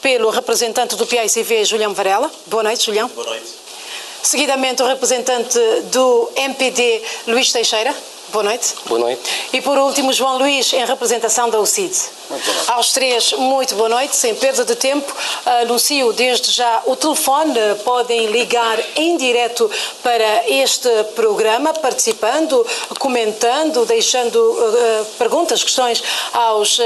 pelo representante do PAICV, Julião Varela. Boa noite, Julião. Boa noite. Seguidamente, o representante do MPD, Luís Teixeira. Boa noite. Boa noite. E por último, João Luís, em representação da UCID. Aos três, muito boa noite. Sem perda de tempo, anuncio desde já o telefone. Podem ligar em direto para este programa, participando, comentando, deixando perguntas, questões aos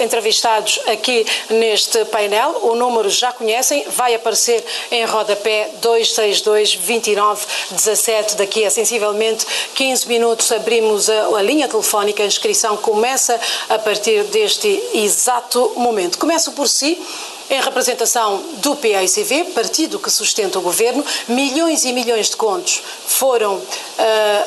entrevistados aqui neste painel. O número já conhecem, vai aparecer em rodapé 262-29-17. Daqui a sensivelmente 15 minutos abrimos a linha telefónica. A inscrição começa a partir deste exato momento. Começo por si. Em representação do PAICV, partido que sustenta o governo, milhões e milhões de contos foram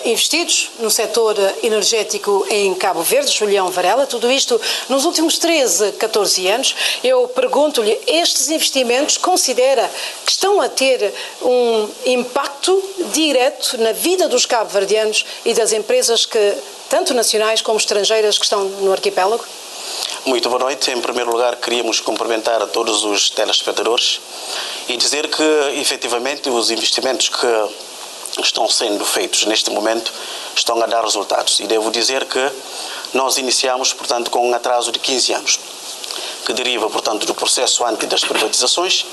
investidos no setor energético em Cabo Verde. Julião Varela, tudo isto nos últimos 13, 14 anos. Eu pergunto-lhe, estes investimentos considera que estão a ter um impacto direto na vida dos cabo-verdianos e das empresas tanto nacionais como estrangeiras que estão no arquipélago? Muito boa noite. Em primeiro lugar, queríamos cumprimentar a todos os telespectadores e dizer que, efetivamente, os investimentos que estão sendo feitos neste momento estão a dar resultados. E devo dizer que nós iniciamos, portanto, com um atraso de 15 anos, que deriva, portanto, do processo antes das privatizações,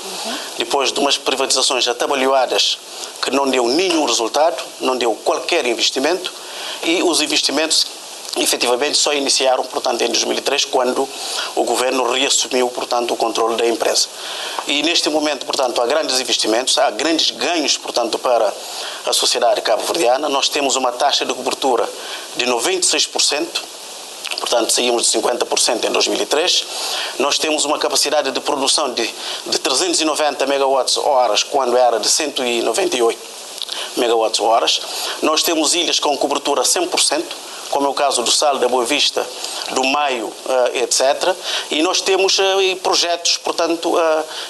depois de umas privatizações atabalhoadas que não deu nenhum resultado, não deu qualquer investimento, e os investimentos efetivamente só iniciaram, portanto, em 2003, quando o governo reassumiu, portanto, o controle da empresa. E neste momento, portanto, há grandes investimentos, há grandes ganhos, portanto, para a sociedade cabo-verdiana. Nós temos uma taxa de cobertura de 96%, portanto, saímos de 50% em 2003. Nós temos uma capacidade de produção de 390 megawatts-horas, quando era de 198 megawatts-horas. Nós temos ilhas com cobertura 100%, como é o caso do Sal da Boa Vista, do Maio, etc. E nós temos projetos, portanto,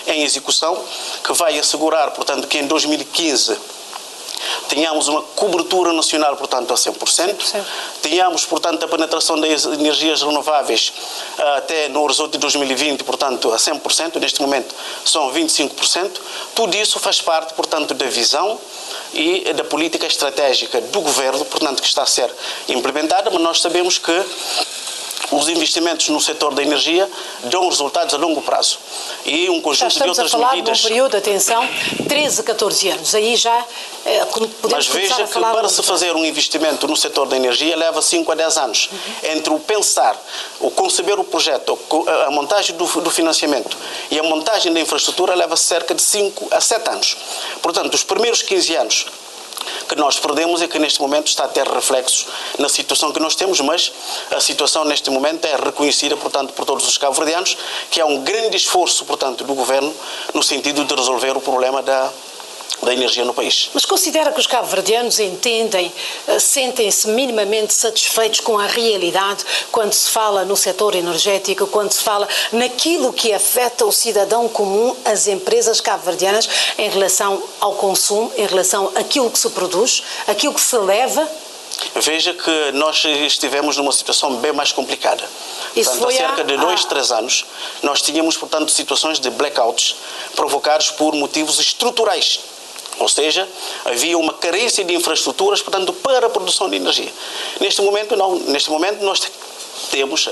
em execução, que vai assegurar, portanto, que em 2015 tenhamos uma cobertura nacional, portanto, a 100%. Tenhamos, portanto, a penetração das energias renováveis até no horizonte de 2020, portanto, a 100%. Neste momento são 25%. Tudo isso faz parte, portanto, da visão e da política estratégica do governo, portanto, que está a ser implementada, mas nós sabemos que os investimentos no setor da energia dão resultados a longo prazo. E um conjunto de outras medidas... Estamos a falar de um período, atenção, 13, 14 anos. Aí já podemos Mas veja que para se fazer um investimento no setor da energia leva 5 a 10 anos. Entre o pensar, o conceber o projeto, a montagem do financiamento e a montagem da infraestrutura leva cerca de 5 a 7 anos. Portanto, os primeiros 15 anos que nós perdemos e que neste momento está a ter reflexos na situação que nós temos, mas a situação neste momento é reconhecida, portanto, por todos os cabo-verdianos, que há um grande esforço, portanto, do governo no sentido de resolver o problema da energia no país. Mas considera que os cabo-verdianos entendem, sentem-se minimamente satisfeitos com a realidade quando se fala no setor energético, quando se fala naquilo que afeta o cidadão comum, as empresas cabo-verdianas, em relação ao consumo, em relação àquilo que se produz, àquilo que se leva? Veja que nós estivemos numa situação bem mais complicada. Portanto, há cerca de 2, 3 anos, nós tínhamos, portanto, situações de blackouts provocados por motivos estruturais. Ou seja, havia uma carência de infraestruturas, portanto, para a produção de energia. Neste momento, não. Neste momento, nós temos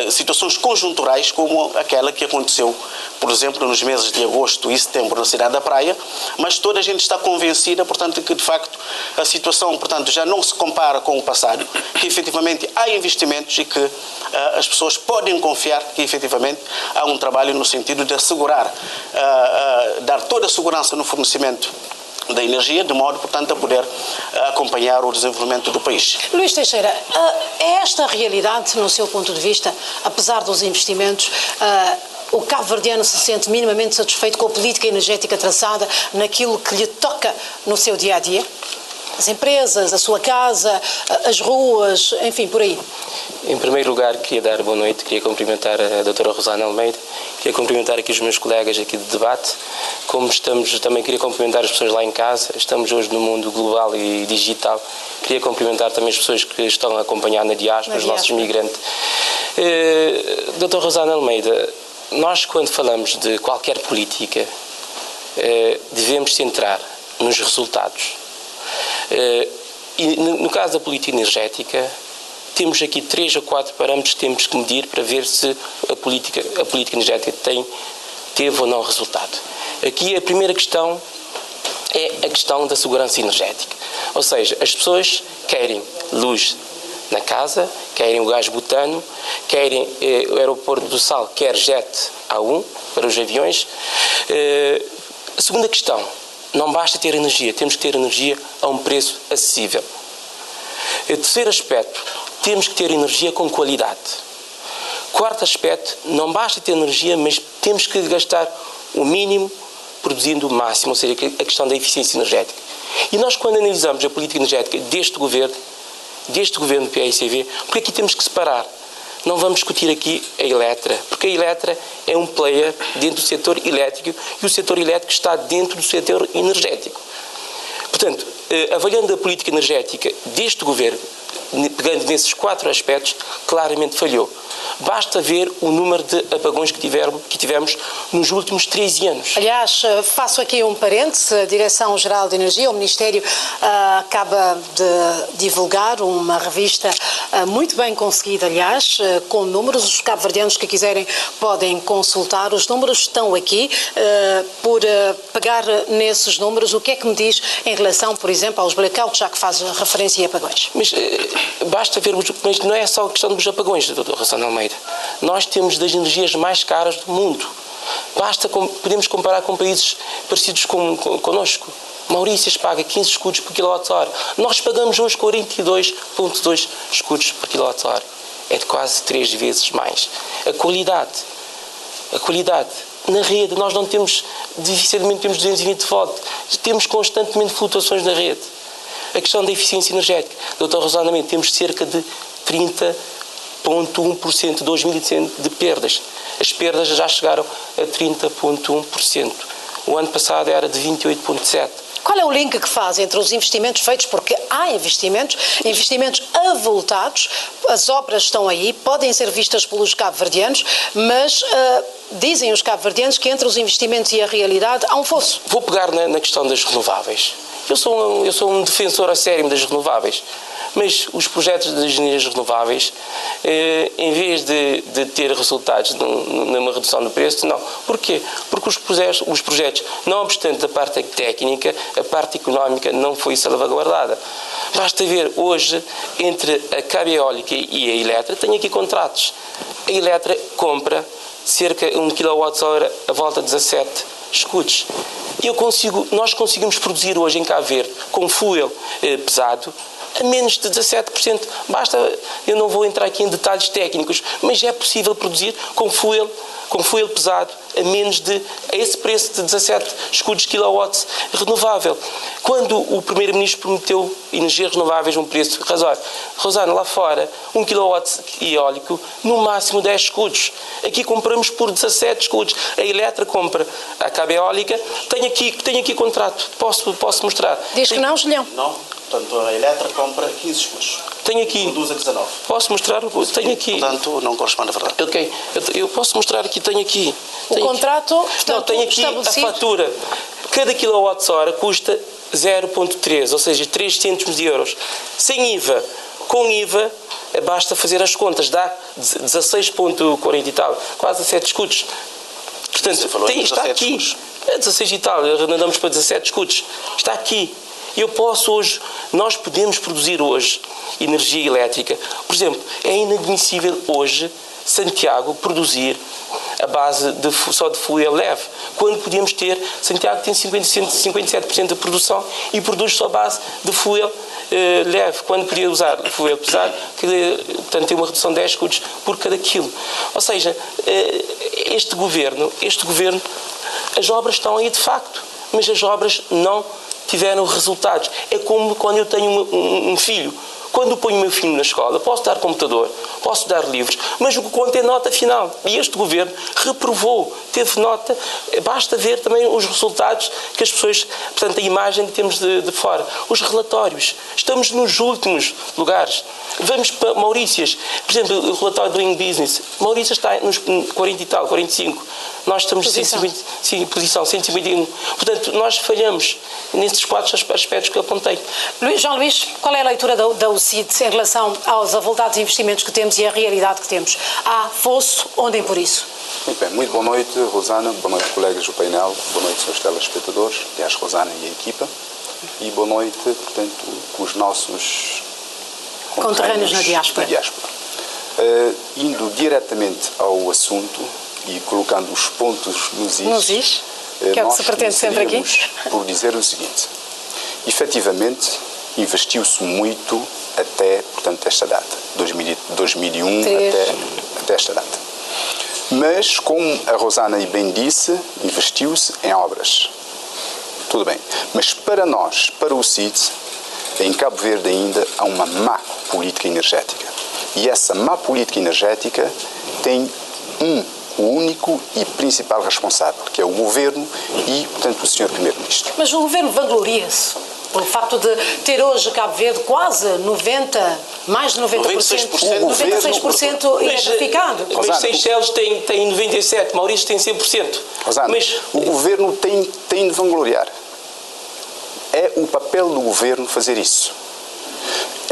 situações conjunturais como aquela que aconteceu, por exemplo, nos meses de agosto e setembro na cidade da Praia, mas toda a gente está convencida, portanto, que de facto a situação, portanto, já não se compara com o passado, que efetivamente há investimentos e que as pessoas podem confiar que efetivamente há um trabalho no sentido de assegurar, dar toda a segurança no fornecimento da energia, de modo, portanto, a poder acompanhar o desenvolvimento do país. Luís Teixeira, é esta a realidade, no seu ponto de vista, apesar dos investimentos, o cabo-verdiano se sente minimamente satisfeito com a política energética traçada naquilo que lhe toca no seu dia-a-dia? As empresas, a sua casa, as ruas, enfim, por aí. Em primeiro lugar, queria dar boa noite, queria cumprimentar a doutora Rosana Almeida, queria cumprimentar aqui os meus colegas aqui de debate, como estamos, também queria cumprimentar as pessoas lá em casa, estamos hoje no mundo global e digital, queria cumprimentar também as pessoas que estão a acompanhar na diáspora, os nossos imigrantes. Doutora Rosana Almeida, nós quando falamos de qualquer política, devemos centrar nos resultados. E no caso da política energética, temos aqui 3 ou 4 parâmetros que temos que medir para ver se a política energética teve ou não resultado. Aqui a primeira questão é a questão da segurança energética. Ou seja, as pessoas querem luz na casa, querem o gás butano, querem o aeroporto do Sal, quer jet A1 para os aviões. A segunda questão, não basta ter energia, temos que ter energia a um preço acessível. O terceiro aspecto, temos que ter energia com qualidade. Quarto aspecto, não basta ter energia, mas temos que gastar o mínimo produzindo o máximo, ou seja, a questão da eficiência energética. E nós, quando analisamos a política energética deste governo do PAICV, porque aqui temos que separar. Não vamos discutir aqui a Eletra, porque a Eletra é um player dentro do setor elétrico e o setor elétrico está dentro do setor energético. Portanto, avaliando a política energética deste governo, pegando nesses 4 aspectos, claramente falhou. Basta ver o número de apagões que tivemos nos últimos 13 anos. Aliás, faço aqui um parêntese, a Direção-Geral de Energia, o Ministério, acaba de divulgar uma revista muito bem conseguida, aliás, com números. Os cabo-verdianos que quiserem podem consultar. Os números estão aqui. Por pegar nesses números, o que é que me diz em relação, por exemplo, aos blackouts, já que faz referência a apagões? Mas basta ver, mas não é só a questão dos apagões, Dr. Rosana Almeida. Nós temos das energias mais caras do mundo. Podemos comparar com países parecidos connosco. Maurícias paga 15 escudos por kWh. Nós pagamos hoje 42,2 escudos por kWh. É de quase 3 vezes mais. A qualidade. Na rede, nós não temos, dificilmente temos 220 volts. Temos constantemente flutuações na rede. A questão da eficiência energética. Dr. Rosana Almeida, temos cerca de 30,1% de 2020 de perdas. As perdas já chegaram a 30,1%. O ano passado era de 28,7%. Qual é o link que faz entre os investimentos feitos? Porque há investimentos avultados, as obras estão aí, podem ser vistas pelos cabo-verdianos, mas dizem os cabo-verdianos que entre os investimentos e a realidade há um fosso. Vou pegar na questão das renováveis. Eu sou um defensor acérrimo das renováveis, mas os projetos das energias renováveis, em vez de ter resultados numa redução do preço, não. Porquê? Porque os projetos, não obstante a parte técnica, a parte económica não foi salvaguardada. Basta ver hoje, entre a Cabo Eólica e a Eletra, tenho aqui contratos. A Eletra compra cerca de 1 kWh a volta de 17 escudos. Nós conseguimos produzir hoje em Cabo Verde, com fuel pesado, a menos de 17%. Basta, eu não vou entrar aqui em detalhes técnicos, mas é possível produzir com fuel pesado a esse preço de 17 escudos quilowatts renovável. Quando o Primeiro-Ministro prometeu energias renováveis a um preço razoável, Rosana, lá fora, 1 kW eólico, no máximo 10 escudos. Aqui compramos por 17 escudos. A Eletra compra a Cabo Eólica. Tenho aqui contrato. Posso mostrar. Diz que não, Julião? Não. Portanto, a Eletra compra 15 escudos. Tenho aqui. Produz a 19. Posso mostrar? Tenho aqui. Portanto, não corresponde à verdade. Ok. Eu posso mostrar aqui. Tenho aqui. O contrato, portanto, tenho aqui estabelecido. A fatura. Cada kWh custa 0,3, ou seja, 3 cêntimos de euros. Sem IVA. Com IVA, basta fazer as contas. Dá 16,40 e tal. Quase 7 escudos. Portanto, está aqui. Escudos. 16 e tal. Arredondamos para 17 escudos. Está aqui. Nós podemos produzir hoje energia elétrica. Por exemplo, é inadmissível hoje Santiago produzir a base só de fuel leve, quando podíamos ter, Santiago tem 57% da produção e produz só a base de fuel leve, quando podia usar fuel pesado, portanto tem uma redução de 10 escudos por cada quilo. Ou seja, este governo, as obras estão aí de facto, mas as obras não tiveram resultados. É como quando eu tenho um filho Quando ponho o meu filho na escola, posso dar computador, posso dar livros, mas o que conta é nota final. E este governo reprovou, teve nota, basta ver também os resultados que as pessoas, portanto, a imagem que temos de fora. Os relatórios, estamos nos últimos lugares. Vamos para Maurícias, por exemplo, o relatório do Doing Business. Maurícias está nos 40 e tal, 45. Nós estamos em posição 151. Portanto, nós falhamos nesses 4 aspectos que eu apontei. João Luís, qual é a leitura da UCID em relação aos avultados investimentos que temos e a realidade que temos? Há fosso ou nem por isso? Muito bem, muito boa noite, Rosana, boa noite, colegas do painel, boa noite, senhores telespectadores, aliás, Rosana e a equipa, e boa noite, portanto, os nossos conterrâneos na diáspora. Indo diretamente ao assunto e colocando os pontos nos is, que é o que se pretende sempre aqui, por dizer o seguinte: efetivamente investiu-se muito até, portanto, esta data, 2001 até esta data. Mas, como a Rosana bem disse, investiu-se em obras. Tudo bem. Mas para nós, para o CID, em Cabo Verde ainda há uma má política energética. E essa má política energética tem o único e principal responsável, que é o Governo e, portanto, o Sr. Primeiro-Ministro. Mas o Governo vangloria-se pelo facto de ter hoje Cabo Verde quase 90%, mais de 90%, 96% eletrificado. Mas Seychelles tem 97%, Maurício tem 100%. Rosana, mas o Governo tem de vangloriar. É o papel do Governo fazer isso.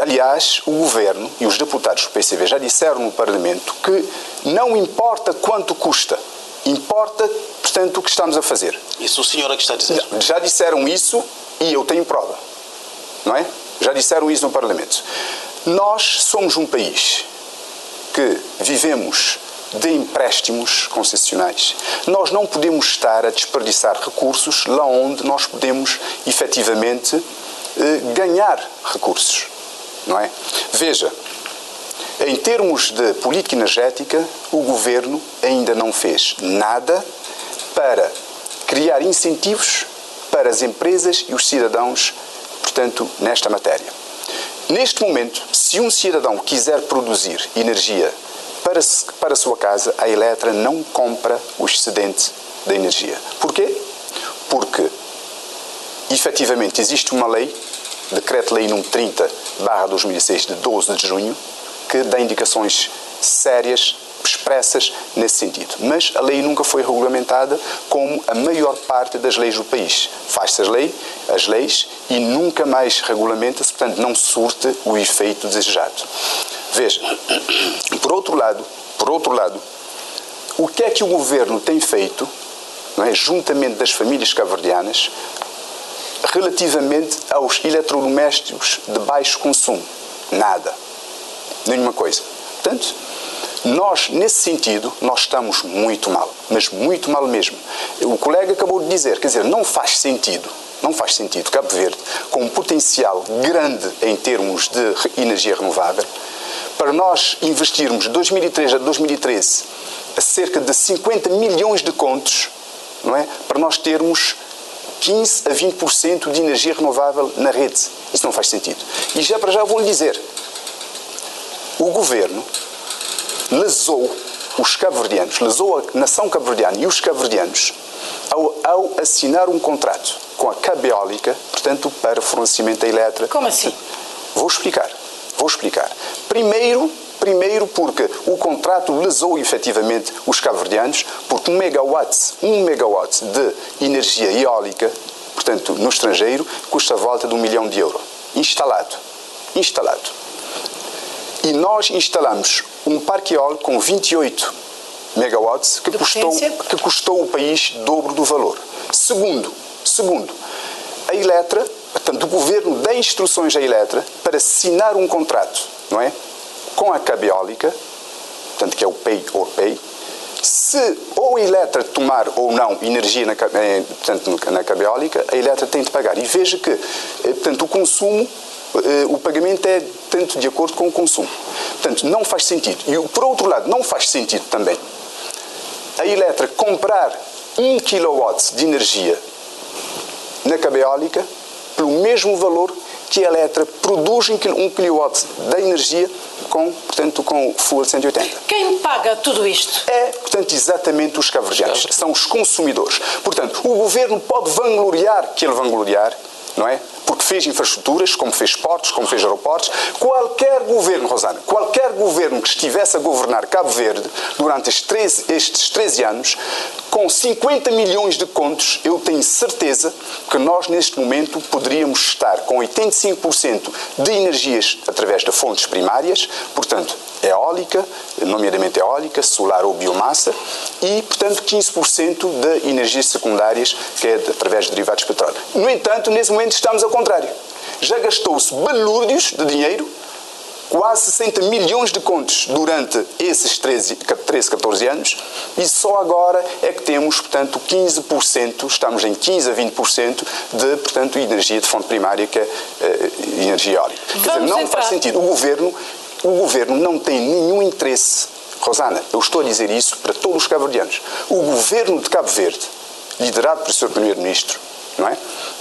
Aliás, o Governo e os deputados do PCV já disseram no Parlamento que não importa quanto custa, importa, portanto, o que estamos a fazer. Isso o senhor é que está a dizer. Já disseram isso e eu tenho prova, não é? Já disseram isso no Parlamento. Nós somos um país que vivemos de empréstimos concessionais. Nós não podemos estar a desperdiçar recursos lá onde nós podemos, efetivamente, ganhar recursos, não é? Veja, em termos de política energética, o Governo ainda não fez nada para criar incentivos para as empresas e os cidadãos, portanto, nesta matéria. Neste momento, se um cidadão quiser produzir energia para a sua casa, a Eletra não compra o excedente da energia. Porquê? Porque, efetivamente, existe uma lei, Decreto-Lei número 30/2006, de 12 de junho, que dá indicações sérias, expressas nesse sentido. Mas a lei nunca foi regulamentada como a maior parte das leis do país. Faz-se as leis e nunca mais regulamenta-se, portanto, não surte o efeito desejado. Veja, por outro lado, o que é que o Governo tem feito, não é, juntamente das famílias cabo-verdianas, relativamente aos eletrodomésticos de baixo consumo? Nada. Nenhuma coisa. Portanto, nós, nesse sentido, nós estamos muito mal. Mas muito mal mesmo. O colega acabou de dizer, quer dizer, não faz sentido Cabo Verde, com um potencial grande em termos de energia renovável, para nós investirmos de 2003 a 2013 a cerca de 50 milhões de contos, não é? Para nós termos 15 a 20% de energia renovável na rede. Isso não faz sentido. E já para já vou-lhe dizer, o Governo lesou os cabo-verdianos, lesou a nação cabo-verdiana e os cabo-verdianos ao assinar um contrato com a Cabeólica, portanto, para fornecimento da Eletra. Como assim? Vou explicar. Primeiro porque o contrato lesou efetivamente os cabo-verdianos, porque um megawatt de energia eólica, portanto, no estrangeiro, custa a volta de €1 milhão. Instalado. E nós instalamos um parque eólico com 28 megawatts que custou o país dobro do valor. Segundo, a Eletra, portanto, o Governo dá instruções à Eletra para assinar um contrato, não é, com a Cabeólica, portanto, que é o pay or pay. Se ou a Eletra tomar ou não energia na Cabeólica, a Eletra tem de pagar. E veja que, portanto, o consumo, o pagamento é tanto de acordo com o consumo. Portanto, não faz sentido. E, por outro lado, não faz sentido também a Eletra comprar 1 kW de energia na Cabeólica pelo mesmo valor que a Eletra produz 1 kW de energia portanto, com o fuel 180. Quem paga tudo isto? É, portanto, exatamente os cabo-verdianos. São os consumidores. Portanto, o governo pode vangloriar que ele vangloriar, não é? Porque fez infraestruturas, como fez portos, como fez aeroportos. Qualquer governo, Rosana, qualquer governo que estivesse a governar Cabo Verde durante estes 13 anos, com 50 milhões de contos, eu tenho certeza que nós, neste momento, poderíamos estar com 85% de energias através de fontes primárias, portanto, eólica, nomeadamente eólica, solar ou biomassa, e, portanto, 15% de energias secundárias, que é através de derivados de petróleo. No entanto, nesse momento estamos ao contrário. Já gastou-se balúrdios de dinheiro, quase 60 milhões de contos durante esses 13, 14 anos, e só agora é que temos, portanto, 15%, estamos em 15% a 20% de, portanto, energia de fonte primária, que é energia eólica. Quer dizer, não faz sentido. O governo não tem nenhum interesse, Rosana, eu estou a dizer isso para todos os cabo-verdianos. O governo de Cabo Verde, liderado pelo Sr. Primeiro-Ministro,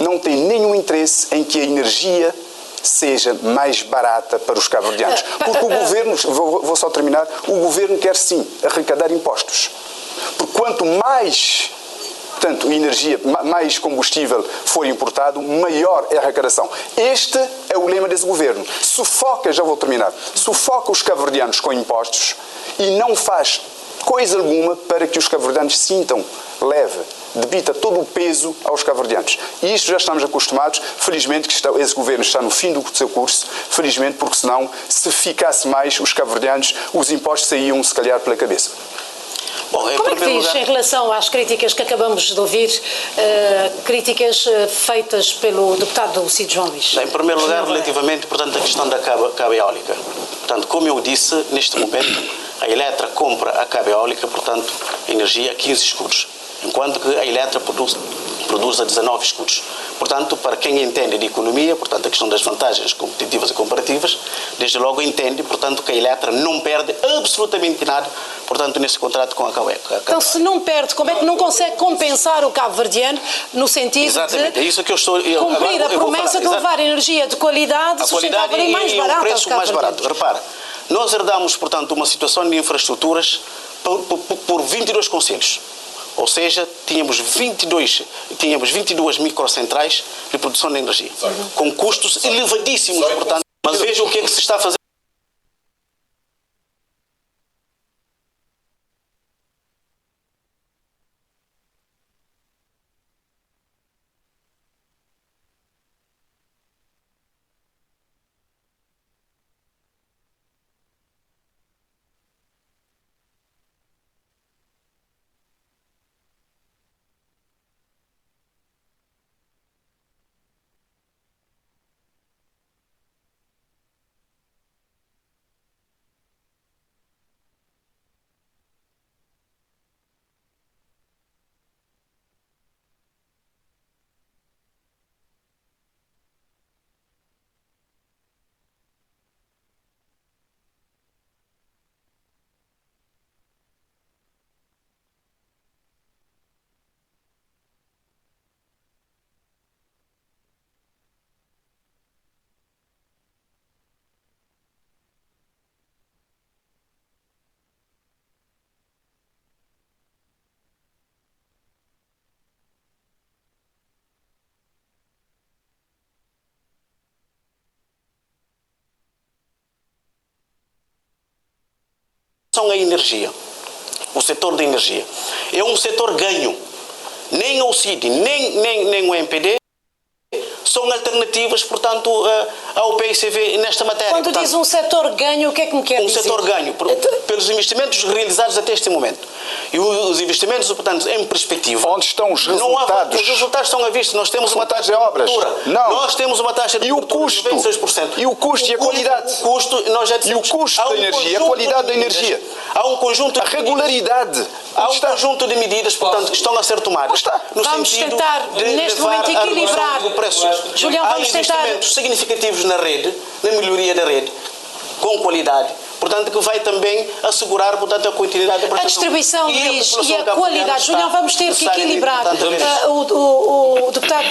não tem nenhum interesse em que a energia seja mais barata para os cabo-verdianos. Porque o governo, vou só terminar, o governo quer sim arrecadar impostos. Porque quanto mais, portanto, energia, mais combustível for importado, maior é a arrecadação. Este é o lema desse governo. Sufoca, já vou terminar, sufoca os cabo-verdianos com impostos e não faz coisa alguma para que os cabo-verdianos sintam leve, debita todo o peso aos cabo-verdianos. E isto já estamos acostumados, felizmente que esse governo está no fim do seu curso, felizmente, porque senão, se ficasse mais, os cabo-verdianos, os impostos saíam, se calhar, pela cabeça. Bom, como é que diz em relação às críticas que acabamos de ouvir, críticas feitas pelo deputado Cid João Luís? Em primeiro lugar, relativamente, portanto, a questão da cabo eólica. Portanto, como eu disse, neste momento, a Eletra compra a cabo eólica, portanto, energia a 15 escudos, enquanto que a Eletra produz a 19 escudos. Portanto, para quem entende de economia, portanto, a questão das vantagens competitivas e comparativas, desde logo entende, portanto, que a Eletra não perde absolutamente nada, portanto, nesse contrato com a Cabo. Então, se não perde, como é que não consegue compensar o cabo-verdiano no sentido exatamente, é isso que eu estou, cumprir a promessa de levar energia de qualidade, sustentável e mais barata aos preço mais barato. Repara, nós herdamos, portanto, uma situação de infraestruturas por 22 concelhos. Ou seja, tínhamos 22 microcentrais de produção de energia, com custos elevadíssimos, portanto. Mas veja o que é que se está a fazer. A energia, o setor da energia, é um setor ganho. Nem o CID, nem o MPD são alternativas, portanto, ao PICV nesta matéria. Quando portanto, diz um setor ganho, o que é que me quer dizer? Um setor ganho, pelos investimentos realizados até este momento. E os investimentos, portanto, em perspectiva. Onde estão os resultados? Os resultados estão à vista. Nós temos uma taxa de obras. Não. Nós temos uma taxa de e o custo? 26%. E o custo e a qualidade? O custo, nós já dissemos, e o custo da energia, a qualidade da energia? Há um conjunto de a regularidade. Há um conjunto de medidas, portanto, que estão a ser tomadas. Vamos tentar, neste momento, equilibrar. Julião, há investimentos significativos na rede, na melhoria da rede, com qualidade, portanto, que vai também assegurar, portanto, a continuidade da A prestação. distribuição, Luís, e a população qualidade. Julião, vamos ter que equilibrar. O deputado,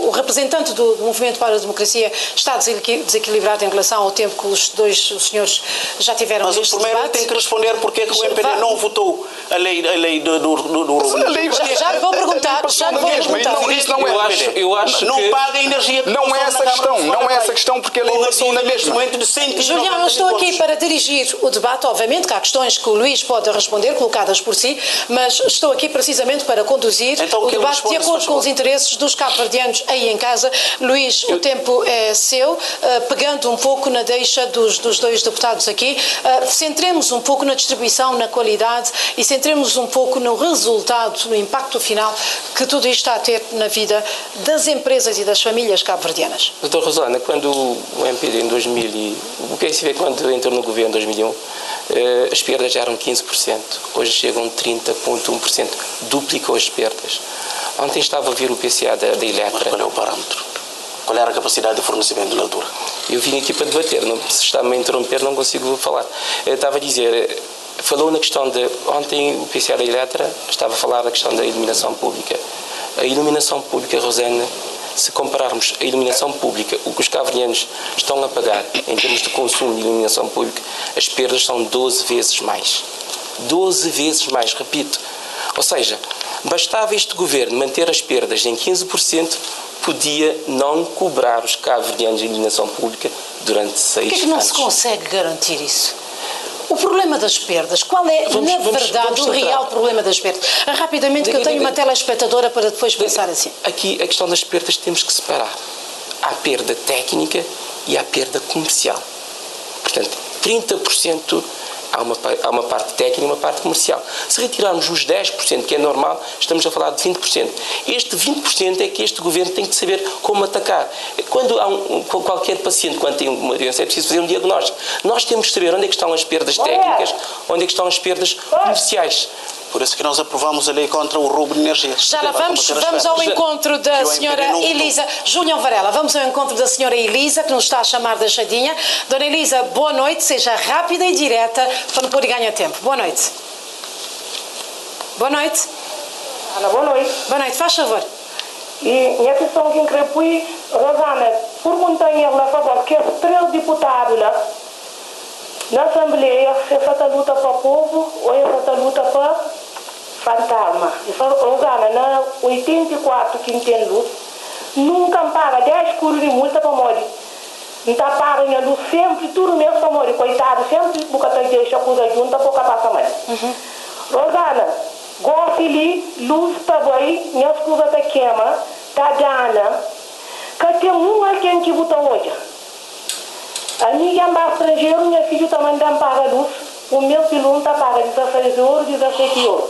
o representante do Movimento para a Democracia está desequilibrado em relação ao tempo que os senhores já tiveram neste debate. Mas o primeiro tem que responder porque é que o MPD não votou a lei Já lhe vou perguntar. Eu acho não que paga a energia que não é essa questão, não é essa questão, porque a lei passou na mesma. Julião, eu estou aqui para dirigir o debate, obviamente que há questões que o Luís pode responder, colocadas por si, mas estou aqui precisamente para conduzir o debate de acordo com os interesses dos cabo-verdianos aí em casa. Luís, o tempo é seu, pegando um pouco na deixa dos dois deputados aqui, centremos um pouco na distribuição, na qualidade e centremos um pouco no resultado, no impacto final que tudo isto está a ter na vida das empresas e das famílias cabo-verdianas. Doutor Rosana, quando o MPD em 2000, o que é que se vê quando entrou no governo em 2001, as perdas já eram 15%, hoje chegam a 30,1%, duplicou as perdas. Ontem estava a ver o PCA da Eletra. Mas qual é o parâmetro? Qual era a capacidade de fornecimento na altura? Eu vim aqui para debater, se está-me a interromper não consigo falar. Eu estava a dizer, falou na questão de, ontem o PCA da Eletra estava a falar da questão da iluminação pública. A iluminação pública, Rosana, se compararmos a iluminação pública, o que os cabo-verdianos estão a pagar em termos de consumo de iluminação pública, as perdas são 12 vezes mais. 12 vezes mais, repito. Ou seja, bastava este governo manter as perdas em 15%, podia não cobrar os cabo-verdianos de iluminação pública durante 6 anos. Por que não se consegue garantir isso? O problema das perdas, qual é, na verdade, o real problema das perdas? Rapidamente, que eu tenho uma telespectadora para depois pensar assim. Aqui, a questão das perdas temos que separar. Há perda técnica e há perda comercial. Portanto, 30% há uma parte técnica e uma parte comercial. Se retirarmos os 10%, que é normal, estamos a falar de 20%. Este 20% é que este governo tem que saber como atacar. Quando há qualquer paciente, quando tem uma doença, é preciso fazer um diagnóstico. Nós temos que saber onde é que estão as perdas técnicas, onde é que estão as perdas comerciais. Por isso que nós aprovamos a lei contra o roubo de energia. Já lá vamos ao encontro da senhora Elisa. Julião Varela, vamos ao encontro da senhora Elisa, que nos está a chamar da Chadinha. Dona Elisa, boa noite, seja rápida e direta para não pôr ganhar tempo. Boa noite. Boa noite. Ana, boa noite. Boa noite, faz favor. E a questão que increpui, Rosana, perguntei a favor, que os 3 deputados na Assembleia, se essa luta para o povo ou essa luta para fantasma. Rosana, na 84 que tem luz, nunca paga 10 curos de multa para morrer. Não paga a luz sempre, tudo mesmo para morrer. Coitado, sempre porque deixa a coisa junta, pouca passa mais. Rosana, gosto de luz para boi, minhas coisas te queima, tá dana, que tem alguém que botou hoje. A minha amba estrangeiro, minha filha também não paga luz, o meu filho não paga 16 euros, 17 euros.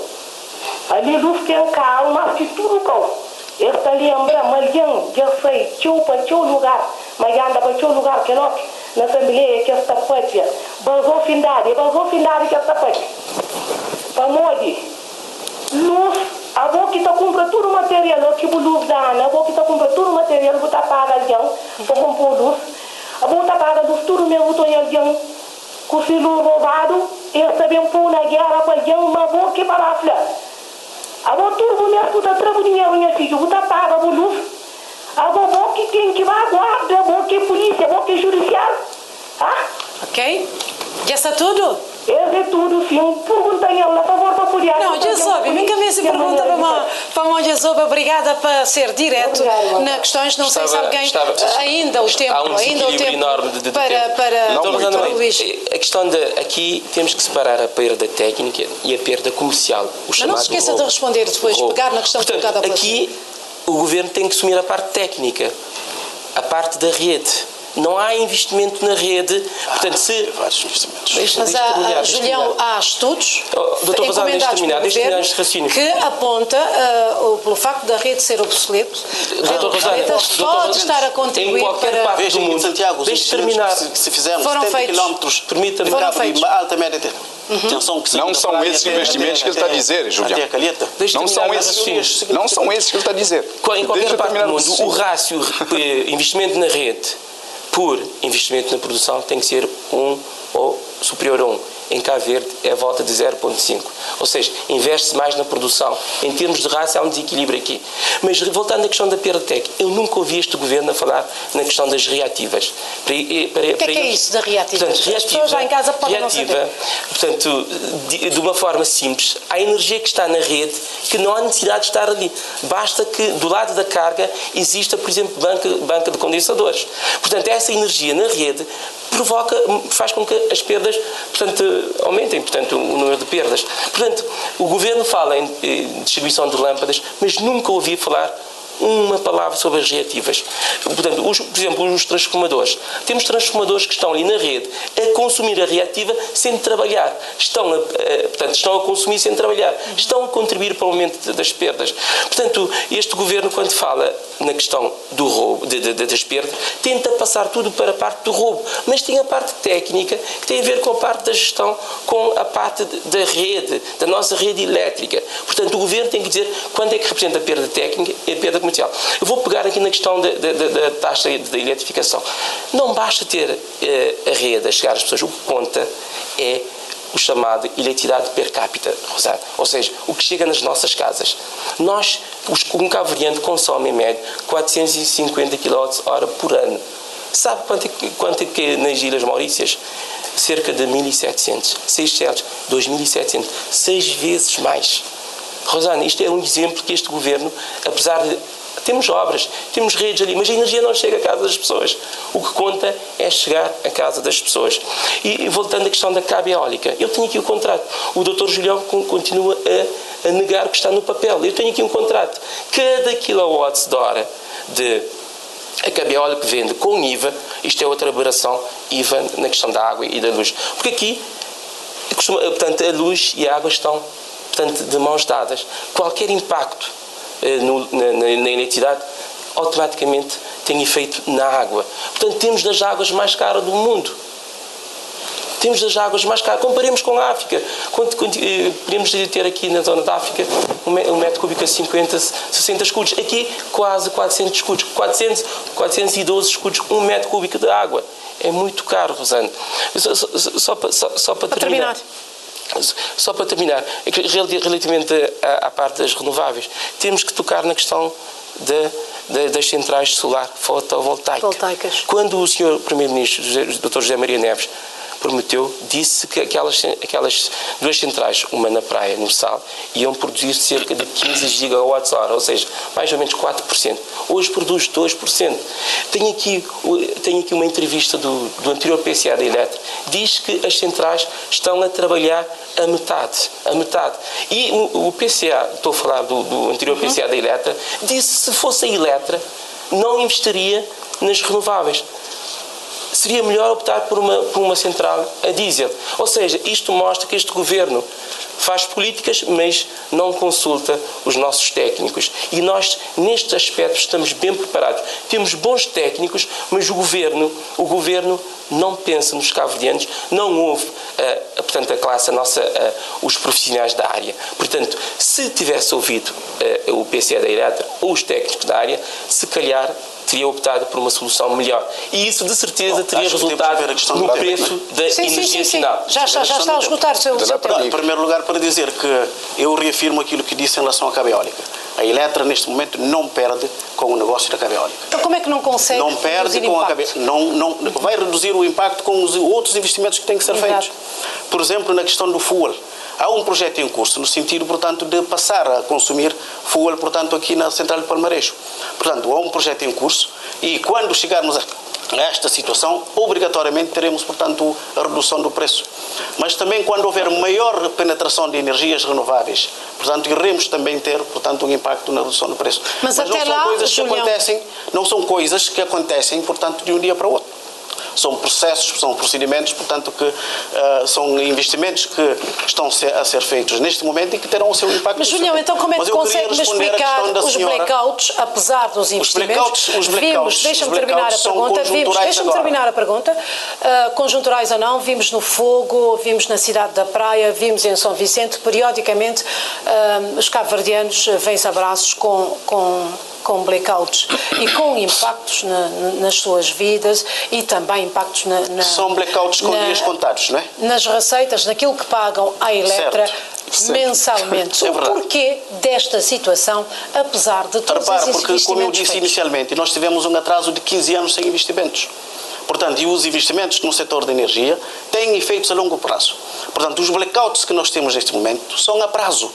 Ali luz que é caro, mas que tudo caro. Esta lembra, mas já sei, tchau para tchau lugar, mas anda para tchau lugar que não, na Assembleia que esta pátia, basou findade que esta pátia. Para morrer, luz, a boca que está comprando todo o material, que o luz dá, a boca que está comprando todo o material, que está paga para comprar luz. A boca paga dos tudo mesmo, estou em com o filho roubado, eles também pôr na guerra para alguém, uma boca que para a flor. A boca tudo mesmo, está travo dinheiro, minha filha, está paga a luz. A boca que tem que vai guarda, a boca que é polícia, a boca que é judicial. Ok? Já está tudo? É tudo, sim. Perguntei a ela, por favor, para poder... Não, já soube. Me cabeça pergunta para uma já soube. Obrigada para ser direto nas questões. Não sei se alguém... Ainda o tempo... Há um desequilíbrio enorme de tempo. Para Luís. A questão de... Aqui temos que separar a perda técnica e a perda comercial. Mas não se esqueça de responder depois, pegar na questão colocada pela aqui o governo tem que assumir a parte técnica, a parte da rede. Não há investimento na rede, portanto, se... vários investimentos. Mas, Julião, há estudos encomendados pelo governo que aponta, pelo facto da rede ser obsoleta, pode estar a contribuir em qualquer parte do mundo. Santiago, se fizermos 70 km, permita-me, alta média não são esses investimentos que ele está a dizer, Julião. Não são esses que ele está a dizer. Em qualquer parte do mundo, o rácio investimento na rede por investimento na produção tem que ser 1 ou superior a 1. Em Cabo Verde é a volta de 0,5. Ou seja, investe-se mais na produção. Em termos de raça há um desequilíbrio aqui. Mas voltando à questão da perda técnica, eu nunca ouvi este governo a falar na questão das reativas. O que é isso da reativa? Portanto, as pessoas já em casa podem não saber. Portanto, de uma forma simples, há energia que está na rede que não há necessidade de estar ali. Basta que do lado da carga exista, por exemplo, banca de condensadores. Portanto, essa energia na rede faz com que as perdas, portanto, aumentem, portanto, o número de perdas. Portanto, o governo fala em distribuição de lâmpadas, mas nunca ouvi falar uma palavra sobre as reativas. Portanto, por exemplo, os transformadores. Temos transformadores que estão ali na rede a consumir a reativa sem trabalhar. Estão a consumir sem trabalhar. Estão a contribuir para o aumento das perdas. Portanto, este governo, quando fala na questão do roubo, das perdas, tenta passar tudo para a parte do roubo. Mas tem a parte técnica que tem a ver com a parte da gestão, com a parte da rede, da nossa rede elétrica. Portanto, o governo tem que dizer quanto é que representa a perda técnica e a perda comercial. Eu vou pegar aqui na questão da taxa de eletrificação. Não basta ter a rede a chegar às pessoas. O que conta é o chamado eletricidade per capita, Rosana. Ou seja, o que chega nas nossas casas. Nós, um cabo-verdiano, consome em média 450 kWh por ano. Sabe quanto é que é nas Ilhas Maurícias? Cerca de 1.700. 600, 2.700. 6 vezes mais. Rosana, isto é um exemplo que este governo, apesar de... Temos obras, temos redes ali, mas a energia não chega à casa das pessoas. O que conta é chegar à casa das pessoas. E voltando à questão da cabo eólica, eu tenho aqui o contrato. O Dr. Julião continua a negar o que está no papel. Eu tenho aqui um contrato. Cada kWh de a cabo eólica vende com IVA, isto é outra aberração, IVA na questão da água e da luz. Porque aqui, portanto, a luz e a água estão, portanto, de mãos dadas. Qualquer impacto na eletricidade automaticamente tem efeito na água. Portanto, temos das águas mais caras do mundo. Temos das águas mais caras. Comparemos com a África. Podemos ter aqui na zona da África um metro cúbico a 50, 60 escudos. Aqui quase 400 escudos. 412 escudos, um metro cúbico de água. É muito caro, Rosana. Só para terminar. Só para terminar, relativamente à parte das renováveis, temos que tocar na questão das centrais solar fotovoltaicas. Quando o Sr. Primeiro-Ministro, Dr. José Maria Neves, prometeu, disse que aquelas duas centrais, uma na praia, no Sal, iam produzir cerca de 15 gigawatts-hora, ou seja, mais ou menos 4%. Hoje produz 2%. Tenho aqui uma entrevista do anterior PCA da Eletra, diz que as centrais estão a trabalhar a metade. E o PCA, estou a falar do anterior PCA da Eletra, disse que se fosse a Eletra, não investiria nas renováveis. Seria melhor optar por uma central a diesel. Ou seja, isto mostra que este governo faz políticas, mas não consulta os nossos técnicos. E nós, neste aspecto, estamos bem preparados. Temos bons técnicos, mas o governo não pensa nos cabo-verdianos, não ouve, portanto, os profissionais da área. Portanto, se tivesse ouvido o PCA da Eletra ou os técnicos da área, se calhar teria optado por uma solução melhor. E isso, de certeza, teria resultado no preço da energia final. Já está a esgotar o seu tempo. Em primeiro lugar, para dizer que eu reafirmo aquilo que disse em relação à cabo eólica. A Eletra, neste momento, não perde com o negócio da cabo eólica. Então, como é que não consegue não perde com a cabo não vai reduzir o impacto com os outros investimentos que têm que ser feitos. Por exemplo, na questão do fuel. Há um projeto em curso, no sentido, portanto, de passar a consumir fuel, portanto, aqui na Central de Palmarejo. Portanto, há um projeto em curso e quando chegarmos a esta situação, obrigatoriamente teremos, portanto, a redução do preço. Mas também quando houver maior penetração de energias renováveis, portanto, iremos também ter, portanto, um impacto na redução do preço. Mas até lá, não são coisas que acontecem, portanto, de um dia para o outro. São processos, são procedimentos, portanto, que são investimentos que estão a ser feitos neste momento e que terão o seu impacto. Mas, Julião, então como é que consegue-me explicar os blackouts, apesar dos investimentos? Deixa-me terminar a pergunta. Conjunturais ou não, vimos no Fogo, vimos na cidade da Praia, vimos em São Vicente, periodicamente os cabo-verdianos vêm-se abraços com com blackouts e com impactos nas suas vidas e também impactos São blackouts com dias contados, não é? nas receitas, naquilo que pagam à Eletra mensalmente. É o porquê desta situação, apesar de todos esses porque, investimentos como eu disse feitos? inicialmente, nós tivemos um atraso de 15 anos sem investimentos. Portanto, e os investimentos no setor da energia têm efeitos a longo prazo. Portanto, os blackouts que nós temos neste momento são a prazo.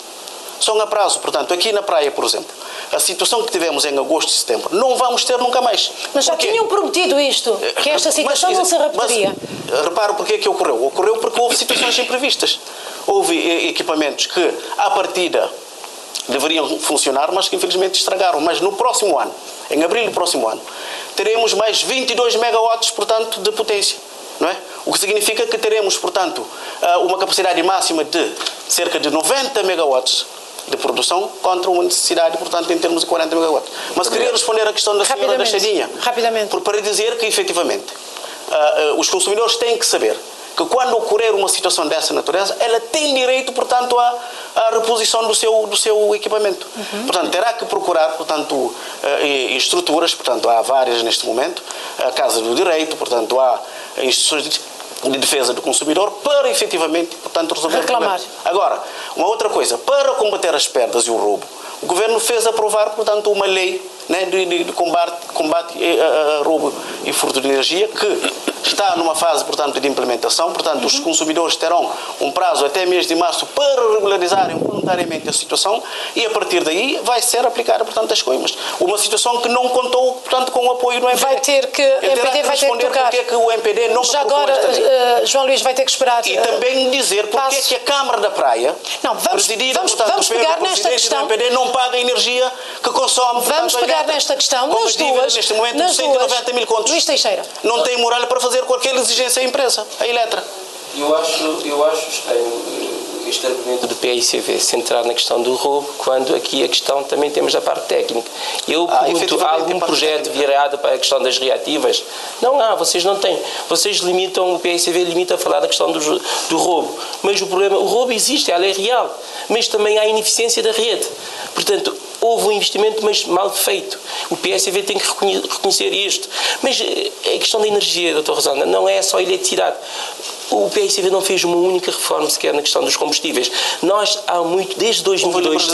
São a prazo. Portanto, aqui na praia, por exemplo, a situação que tivemos em agosto e setembro, não vamos ter nunca mais. Mas já tinham prometido isto, que esta situação não se repetiria. Mas repara porque é que ocorreu. Ocorreu porque houve situações imprevistas. Houve equipamentos que, à partida, deveriam funcionar, mas que infelizmente estragaram. Mas no próximo ano, em abril do próximo ano, teremos mais 22 megawatts, portanto, de potência. Não é? O que significa que teremos, portanto, uma capacidade máxima de cerca de 90 megawatts de produção contra uma necessidade, portanto, em termos de 40 megawatts. Mas queria responder à questão da senhora da Chadinha. Rapidamente. Para dizer que, efetivamente, os consumidores têm que saber que quando ocorrer uma situação dessa natureza, ela tem direito, portanto, à reposição do seu equipamento. Portanto, terá que procurar, portanto, estruturas, portanto, há várias neste momento, a Casa do Direito, portanto, há instituições de defesa do consumidor para, efetivamente, portanto, resolver o problema. Agora, uma outra coisa, para combater as perdas e o roubo, o Governo fez aprovar, portanto, uma lei, né, de combate a roubo e furto de energia, que está numa fase, portanto, de implementação. Portanto, os consumidores terão um prazo até mês de março para regularizarem voluntariamente a situação e, a partir daí, vai ser aplicada, portanto, as coimas. Uma situação que não contou, portanto, com o apoio do MPD. Vai ter que, o MPD vai ter que tocar. Porque é que o MPD não já agora, João Luís vai ter que esperar. E também dizer porque é que a Câmara da Praia, presidida, portanto, pelo presidente do MPD, não paga a energia que consome. Vamos pegar nesta questão, nas duas. Neste momento, de 190 mil contos. Luís Teixeira. Não tem moral para fazer qualquer exigência à empresa, à Eletra. Eu acho estranho este argumento do PICV centrar na questão do roubo, quando aqui a questão também temos a parte técnica. Eu pergunto, há algum projeto virado para a questão das reativas? Não há, vocês não têm. Vocês limitam, o PICV limita a falar da questão do roubo. Mas o problema, o roubo existe, ela é real. Mas também há ineficiência da rede. Portanto, houve um investimento, mas mal feito. O PSV tem que reconhecer isto. Mas a questão da energia, Dr. Rosana, não é só eletricidade. O PSV não fez uma única reforma sequer na questão dos combustíveis. Nós, há muito, desde 2002...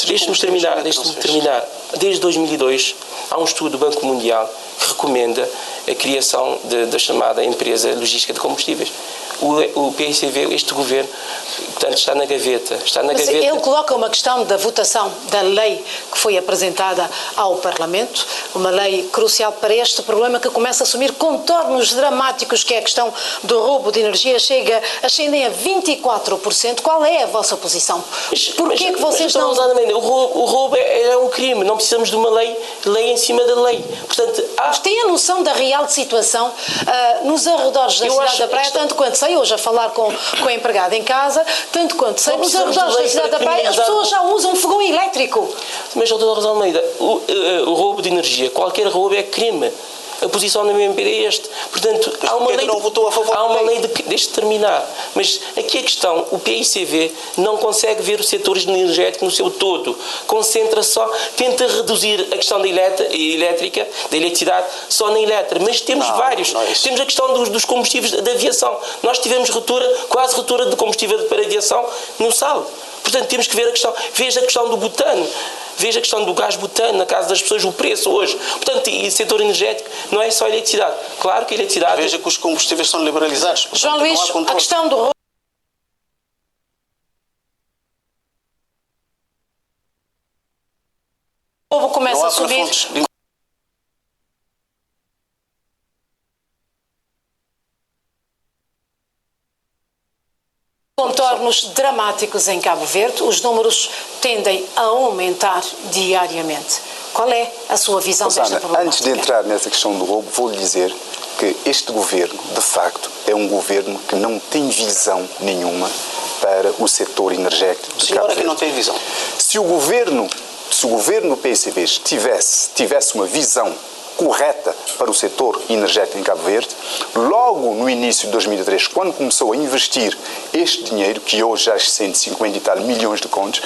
Deixe-me terminar. Desde 2002, há um estudo do Banco Mundial que recomenda a criação da chamada empresa logística de combustíveis. O PSV, este governo, portanto, está na gaveta. Mas ele coloca uma questão da votação da lei que foi apresentada ao Parlamento, uma lei crucial para este problema que começa a assumir contornos dramáticos, que é a questão do roubo de energia, ascendem a 24%. Qual é a vossa posição? Porquê que vocês não... O roubo é um crime, não precisamos de uma lei em cima da lei. Portanto, Mas tem a noção da real situação nos arredores da cidade da Praia, tanto quanto sei, hoje a falar com a empregada em casa, tanto quanto sei, nos arredores da cidade da Praia, as pessoas já usam fogão elétrico. Mas, Dr. Rosa Almeida, o roubo de energia, qualquer roubo é crime. A posição da MPD é este. Portanto, há uma lei, deixe-me terminar. Mas aqui a questão, o PICV não consegue ver o setor energético no seu todo. Concentra só, tenta reduzir a questão da elétrica, da eletricidade, só na elétrica. Mas temos vários. Temos a questão dos combustíveis da aviação. Nós tivemos quase ruptura de combustível para a aviação no sal. Portanto, temos que ver a questão. Veja a questão do butano. Veja a questão do gás butano, na casa das pessoas, o preço hoje. Portanto, e o setor energético não é só a eletricidade. Claro que a eletricidade... Veja que os combustíveis são liberalizados. Portanto, João Luís, a questão do roubo começa a subir... Contornos dramáticos em Cabo Verde, os números tendem a aumentar diariamente. Qual é a sua visão desta problemática? Antes de entrar nessa questão do roubo, vou-lhe dizer que este governo, de facto, é um governo que não tem visão nenhuma para o setor energético de Cabo Verde. Que não tem visão. Se o governo do PCV tivesse uma visão correta para o setor energético em Cabo Verde, logo no início de 2003, quando começou a investir este dinheiro, que hoje já é 150 e tal milhões de contos,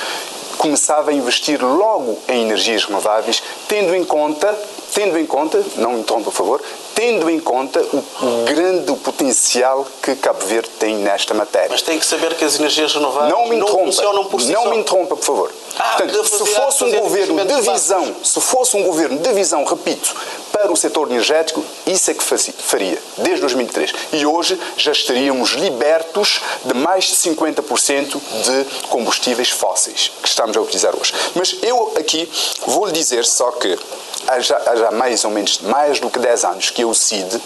começava a investir logo em energias renováveis, tendo em conta, não me interrompa, por favor, tendo em conta o grande potencial que Cabo Verde tem nesta matéria. Mas tem que saber que as energias renováveis não funcionam por si só. Não me interrompa, por favor. Portanto, se fosse um governo de visão, repito, para o setor energético, isso é que faria, desde 2003. E hoje já estaríamos libertos de mais de 50% de combustíveis fósseis que estamos a utilizar hoje. Mas eu aqui vou lhe dizer só que há já mais ou menos mais do que 10 anos que o CID,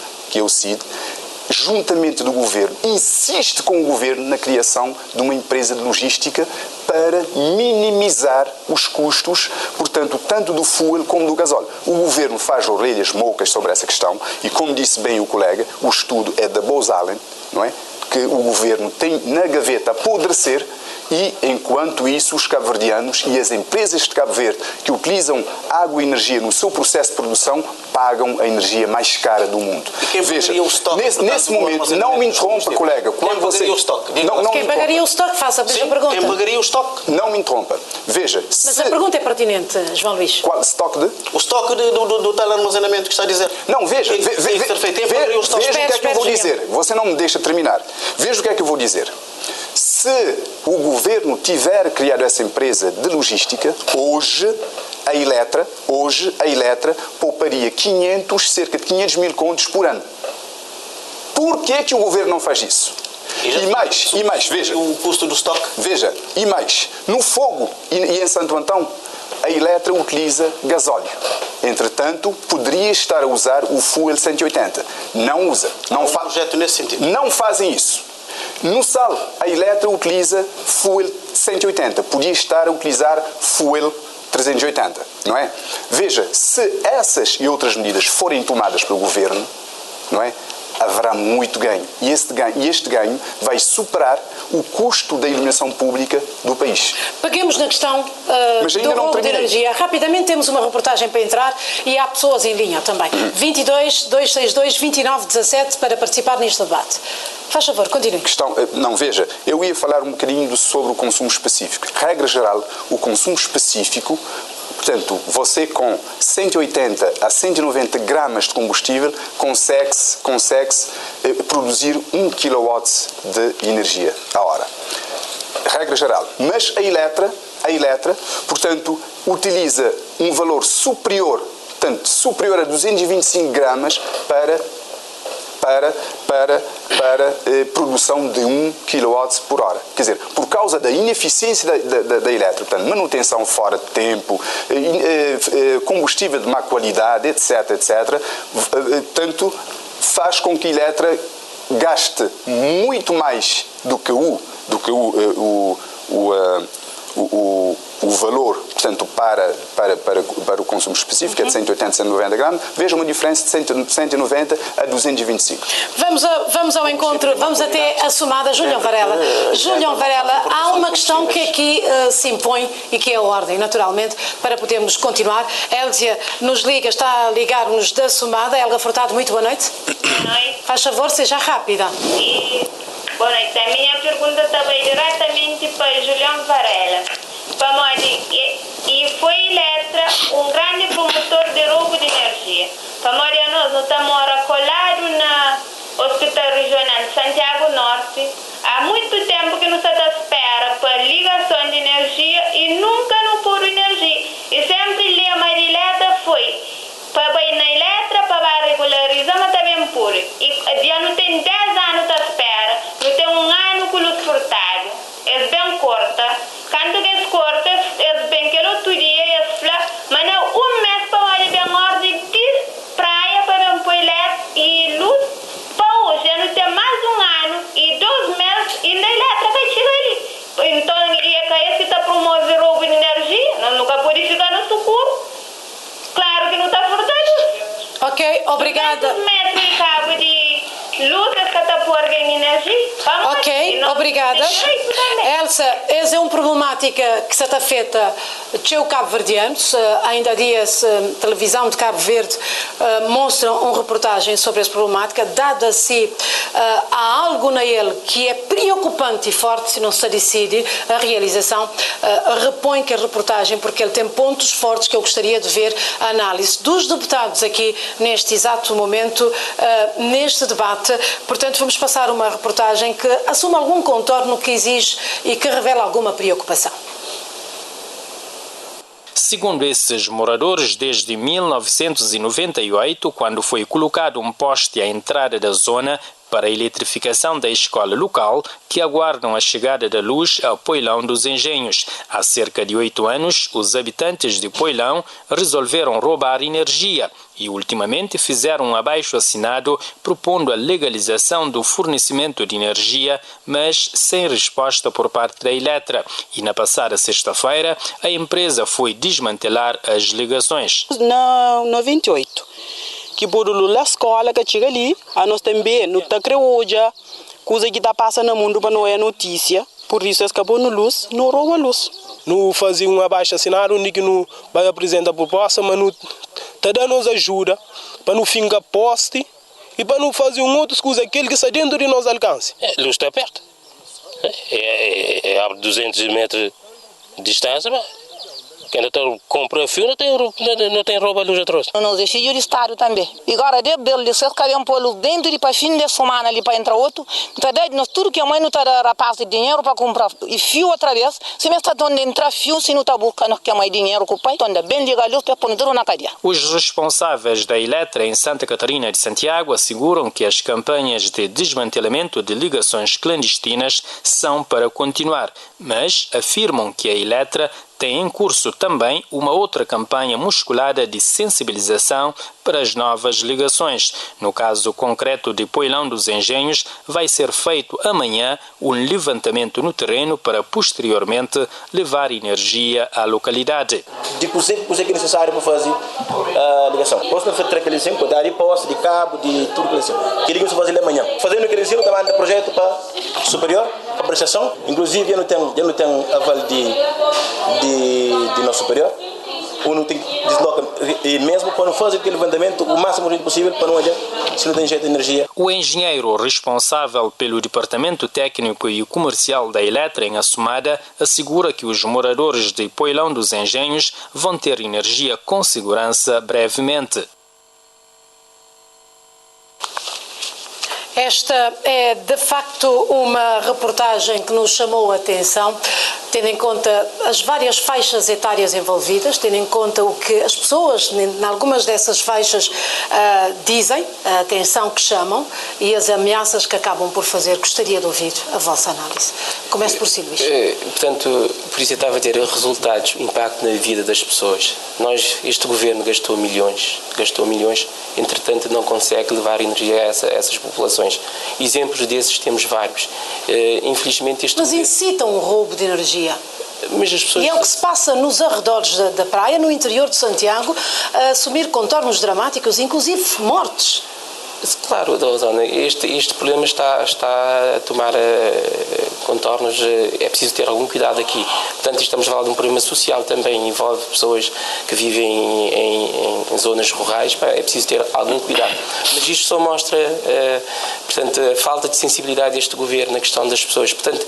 juntamente do governo, insiste com o governo na criação de uma empresa de logística para minimizar os custos, portanto, tanto do fuel como do gasóleo. O governo faz orelhas moucas sobre essa questão e, como disse bem o colega, o estudo é da Booz Allen, não é? Que o governo tem na gaveta a apodrecer. E, enquanto isso, os cabo-verdianos e as empresas de Cabo Verde que utilizam água e energia no seu processo de produção pagam a energia mais cara do mundo. Veja, nesse momento, não me interrompa, colega. Quem pagaria o estoque? Quem pagaria o estoque? Faça a mesma pergunta. Quem pagaria o estoque? Não me interrompa. Veja, mas a pergunta é pertinente, João Luís. Qual estoque de? O estoque do tal armazenamento que está a dizer. Não, veja. Veja o que é que eu vou dizer. Você não me deixa terminar. Veja o que é que eu vou dizer. Se o governo tiver criado essa empresa de logística, hoje a Eletra pouparia cerca de 500 mil contos por ano. Por que é que o governo não faz isso? E mais, veja. O custo do estoque? Veja, e mais. No Fogo e em Santo Antão, a Eletra utiliza gasóleo. Entretanto, poderia estar a usar o Fuel 180. Não usa. Não faz projeto nesse sentido. Não fazem isso. No Sal, a Eletra utiliza Fuel 180. Podia estar a utilizar Fuel 380, não é? Veja, se essas e outras medidas forem tomadas pelo governo, não é? Haverá muito ganho. E este ganho vai superar o custo da iluminação pública do país. Peguemos na questão do roubo de energia. Rapidamente temos uma reportagem para entrar e há pessoas em linha também. 22-262-2917 para participar neste debate. Faz favor, continue. Veja, eu ia falar um bocadinho sobre o consumo específico. Regra geral, o consumo específico, portanto, você com 180 a 190 gramas de combustível consegue produzir 1 kW de energia à hora. Regra geral. Mas a Eletra, portanto, utiliza um valor superior a 225 gramas para produção de 1 kW por hora. Quer dizer, por causa da ineficiência da Eletra, portanto, manutenção fora de tempo, combustível de má qualidade, etc., tanto faz com que a Eletra gaste muito mais do que o valor, portanto, para o consumo específico, é de 180 a 190 gramas, veja uma diferença de 190 a 225. Vamos ao encontro, vamos até a somada. Julião Varela, há uma questão que aqui se impõe e que é a ordem, naturalmente, para podermos continuar. Elzia nos liga, está a ligar-nos da somada. Helga Furtado, muito boa noite. Boa noite. Faz favor, seja rápida. Boa noite. A minha pergunta também diretamente para Julião Varela. E foi Eletra um grande promotor de roubo de energia. Nós estamos colados na Hospital Regional de Santiago Norte. Há muito tempo que nos está à espera para ligação de energia e nunca não pôr energia. E sempre lema de Eletra foi para ir na Eletra, para regularizar, mas também pôr. E já não tem 10 anos à espera, não tem um ano com luz furtado. É bem corta. Quando que corta, é bem que outro dia é flá, mas não um mês para ir bem ordem de praia para pôr Eletra e luz. Para hoje, não tem mais um ano e 2 meses e na Eletra vai chegar ali. Então, é esse que está promovendo roubo de energia, não nunca pode ficar no socorro. Claro que não está furtado. Ok, obrigada. 200 metros de cabo lutas que está por em energia. Ok, obrigada. Elsa, essa é uma problemática que se está feita de cabo-verdianos. Ainda há dias, a televisão de Cabo Verde mostra uma reportagem sobre essa problemática. Dada-se, há algo na ele que é preocupante e forte se não se decide a realização. Repõe que a reportagem, porque ele tem pontos fortes que eu gostaria de ver a análise dos deputados aqui neste exato momento, neste debate. Portanto, vamos passar uma reportagem que assume algum contorno que exige e que revela alguma preocupação. Segundo esses moradores, desde 1998, quando foi colocado um poste à entrada da zona para a eletrificação da escola local, que aguardam a chegada da luz ao Poilão dos Engenhos. Há cerca de 8 anos, os habitantes de Poilão resolveram roubar energia e ultimamente fizeram um abaixo-assinado propondo a legalização do fornecimento de energia, mas sem resposta por parte da Eletra. E na passada sexta-feira, a empresa foi desmantelar as ligações. No 28. Que por lá escola que chega ali, a nós também não está creuja, coisa que está passando no mundo para não é notícia, por isso escapou no luz, não rouba luz. Não fazia um abaixo-assinado, onde não vai apresentar a proposta, mas não está dando ajuda para não ficar poste e para não fazer um outro coisa, aquele que está dentro de nosso alcance. A luz está perto, a 200 metros de distância, mas quem compra fio não tem rouba luz atrás. Nós é filho de Estado também. E agora, de ser que havemos pôr luz dentro de para fim de semana ali para entrar outro, então nós tudo que a mãe não está rapaz de dinheiro para comprar e fio outra vez, se não está onde entrar fio, se não está buscando que a mãe dinheiro com o pai, então bem liga a luz para pôr tudo na cadeia. Os responsáveis da Eletra em Santa Catarina de Santiago asseguram que as campanhas de desmantelamento de ligações clandestinas são para continuar, mas afirmam que a Eletra tem em curso também uma outra campanha musculada de sensibilização para as novas ligações. No caso concreto de Poilão dos Engenhos, vai ser feito amanhã um levantamento no terreno para posteriormente levar energia à localidade. De coisa que é necessário para fazer a ligação. Posso fazer tranquilização, cuidar de poste, de cabo, de tudo que eles queriam fazer amanhã. Fazendo aquele ensino, também de projeto para superior, para prestação. Inclusive, eu não tenho aval de nosso superior. Ou não tem desloca, e mesmo para não fazer aquele levantamento o máximo possível para não haver, se não tem jeito de energia. O engenheiro responsável pelo departamento técnico e comercial da Eletra em Assumada assegura que os moradores de Poilão dos Engenhos vão ter energia com segurança brevemente. Esta é, de facto, uma reportagem que nos chamou a atenção, tendo em conta as várias faixas etárias envolvidas, tendo em conta o que as pessoas, em algumas dessas faixas, dizem, a atenção que chamam e as ameaças que acabam por fazer. Gostaria de ouvir a vossa análise. Começo por si, Luís. Portanto, por isso eu estava a ter resultados, impacto na vida das pessoas. Este governo gastou milhões, entretanto não consegue levar energia a essas populações. Exemplos desses temos vários. Infelizmente Mas incitam o roubo de energia. Mas as pessoas... E é o que se passa nos arredores da praia, no interior de Santiago, a assumir contornos dramáticos, inclusive mortes. Claro, Rosana, este problema está a tomar contornos, é preciso ter algum cuidado aqui. Portanto, estamos a falar de um problema social também, envolve pessoas que vivem em zonas rurais, é preciso ter algum cuidado. Mas isto só mostra, portanto, a falta de sensibilidade deste governo na questão das pessoas. Portanto,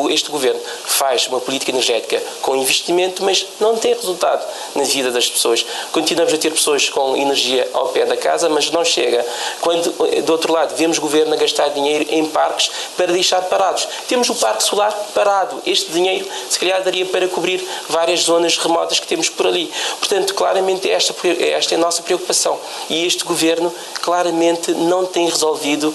este governo faz uma política energética com investimento, mas não tem resultado na vida das pessoas. Continuamos a ter pessoas com energia ao pé da casa, mas não chega. Quando, do outro lado, vemos o governo a gastar dinheiro em parques para deixar parados. Temos o parque solar parado. Este dinheiro, se calhar, daria para cobrir várias zonas remotas que temos por ali. Portanto, claramente, esta é a nossa preocupação. E este governo, claramente, não tem resolvido,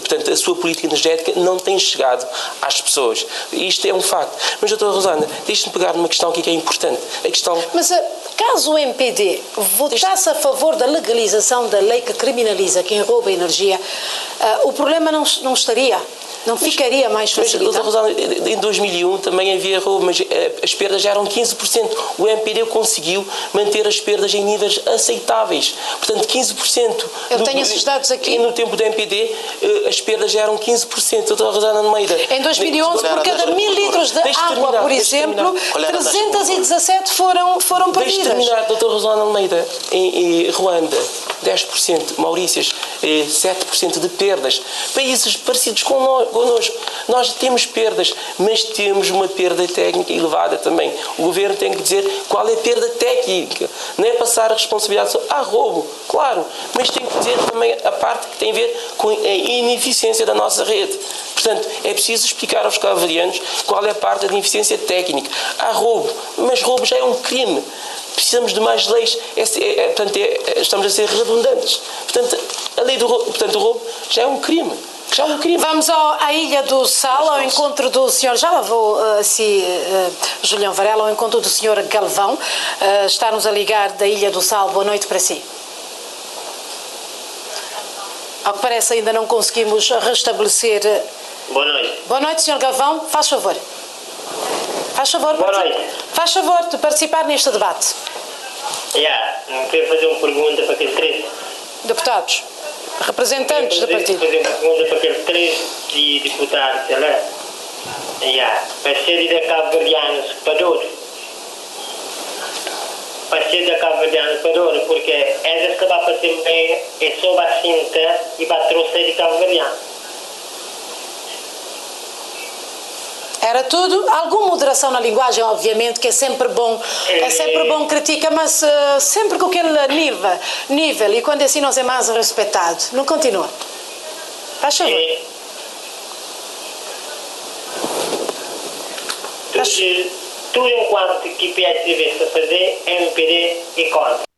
portanto, a sua política energética não tem chegado às pessoas. Isto é um facto. Mas, doutora Rosana, deixe-me pegar numa questão aqui que é importante. A questão... Mas, caso o MPD votasse a favor da legalização da lei que criminaliza quem rouba energia, o problema não estaria? Não ficaria mais facilitado? Em 2001 também havia roubo, mas as perdas já eram 15%. O MPD conseguiu manter as perdas em níveis aceitáveis. Portanto, 15%. Eu tenho esses dados aqui. E no tempo do MPD, as perdas já eram 15%. Doutora Rosana Almeida. Em 2011, por cada 1000 litros de água, por exemplo, 317 foram perdidas. Deixe terminar, doutora Rosana Almeida. Em Ruanda, 10%. Maurícias, 7% de perdas. Países parecidos connosco. Nós temos perdas, mas temos uma perda técnica elevada também. O governo tem que dizer qual é a perda técnica. Não é passar a responsabilidade só. Há roubo, claro, mas tem que dizer também a parte que tem a ver com a ineficiência da nossa rede. Portanto, é preciso explicar aos cabo-verdianos qual é a parte da ineficiência técnica. Há roubo, mas roubo já é um crime. Precisamos de mais leis. Estamos a ser redundantes. Portanto, a lei do roubo, o roubo já é um crime. Vamos à Ilha do Sal, ao encontro do Sr. Já lá vou, Julião Varela, ao encontro do Sr. Galvão. Está-nos a ligar da Ilha do Sal. Boa noite para si. Ao que parece, ainda não conseguimos restabelecer. Boa noite. Boa noite, Sr. Galvão. Faz favor. Boa noite. Faz favor de participar neste debate. Queria fazer uma pergunta para aqueles três. Deputados, representantes do partido. Fazer uma pergunta para aqueles três deputados, sei lá. Para ser de cabo-verdianos para todos. Para ser de cabo-verdianos para todos, porque eles que vai fazer bem é só vacina e vai trouxer de cabo-verdianos. Era tudo. Alguma moderação na linguagem, obviamente, que é sempre bom criticar, mas sempre com aquele nível, e quando assim nós é mais respeitado. Não continua. Faz favor. Tudo enquanto que PSDB está a fazer, MPD e contra.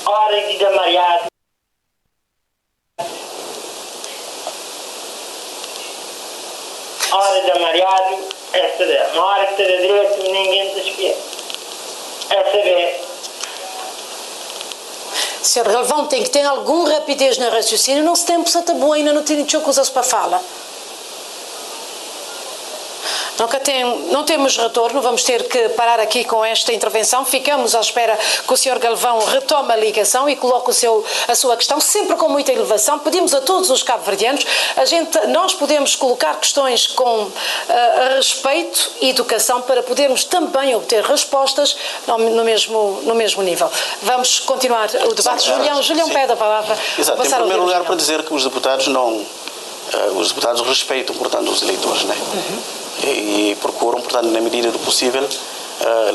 Hora de dar Mariado. Hora de dar Mariado, essa é. Uma hora que está da direita, ninguém se espia. Essa é. Sr. Galvão, tem que ter alguma rapidez na raciocínio. Não se tem por boa, ainda não tem coisas para falar. Não temos retorno, vamos ter que parar aqui com esta intervenção. Ficamos à espera que o Sr. Galvão retome a ligação e coloque a sua questão, sempre com muita elevação. Pedimos a todos os cabo-verdianos, nós podemos colocar questões com respeito e educação para podermos também obter respostas no mesmo nível. Vamos continuar o debate. Julião pede a palavra. Exato, em primeiro lugar para dizer que os deputados respeitam, portanto, os eleitores, né? E procuram, portanto, na medida do possível,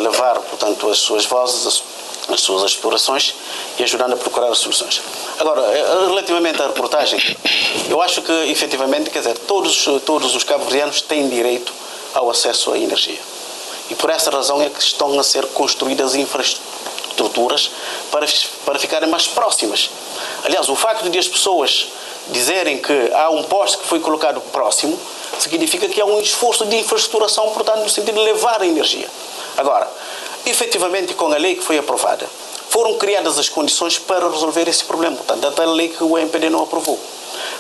levar, portanto, as suas vozes, as suas explorações e ajudando a procurar as soluções. Agora, relativamente à reportagem, eu acho que, efetivamente, quer dizer, todos os cabo-verdianos têm direito ao acesso à energia. E por essa razão é que estão a ser construídas infraestruturas para ficarem mais próximas. Aliás, o facto de as pessoas dizerem que há um poste que foi colocado próximo significa que há um esforço de infraestruturação, portanto, no sentido de levar a energia. Agora, efetivamente, com a lei que foi aprovada, foram criadas as condições para resolver esse problema, portanto, até a lei que o MPD não aprovou.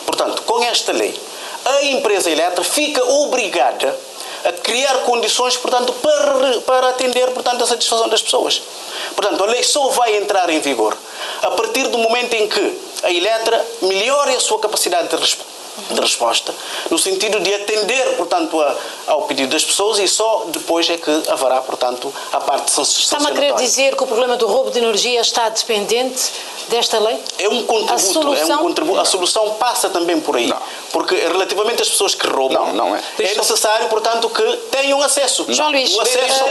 Portanto, com esta lei, a empresa elétrica fica obrigada a criar condições, portanto, para atender, portanto, a satisfação das pessoas. Portanto, a lei só vai entrar em vigor a partir do momento em que a Eletra melhore a sua capacidade de resposta, no sentido de atender, portanto, ao pedido das pessoas, e só depois é que haverá, portanto, a parte sancionatória. Está-me a querer dizer que o problema do roubo de energia está dependente desta lei? É um contributo. A solução passa também por aí. Não. Porque relativamente às pessoas que roubam, é necessário, portanto, que tenham acesso. João Luís, o acesso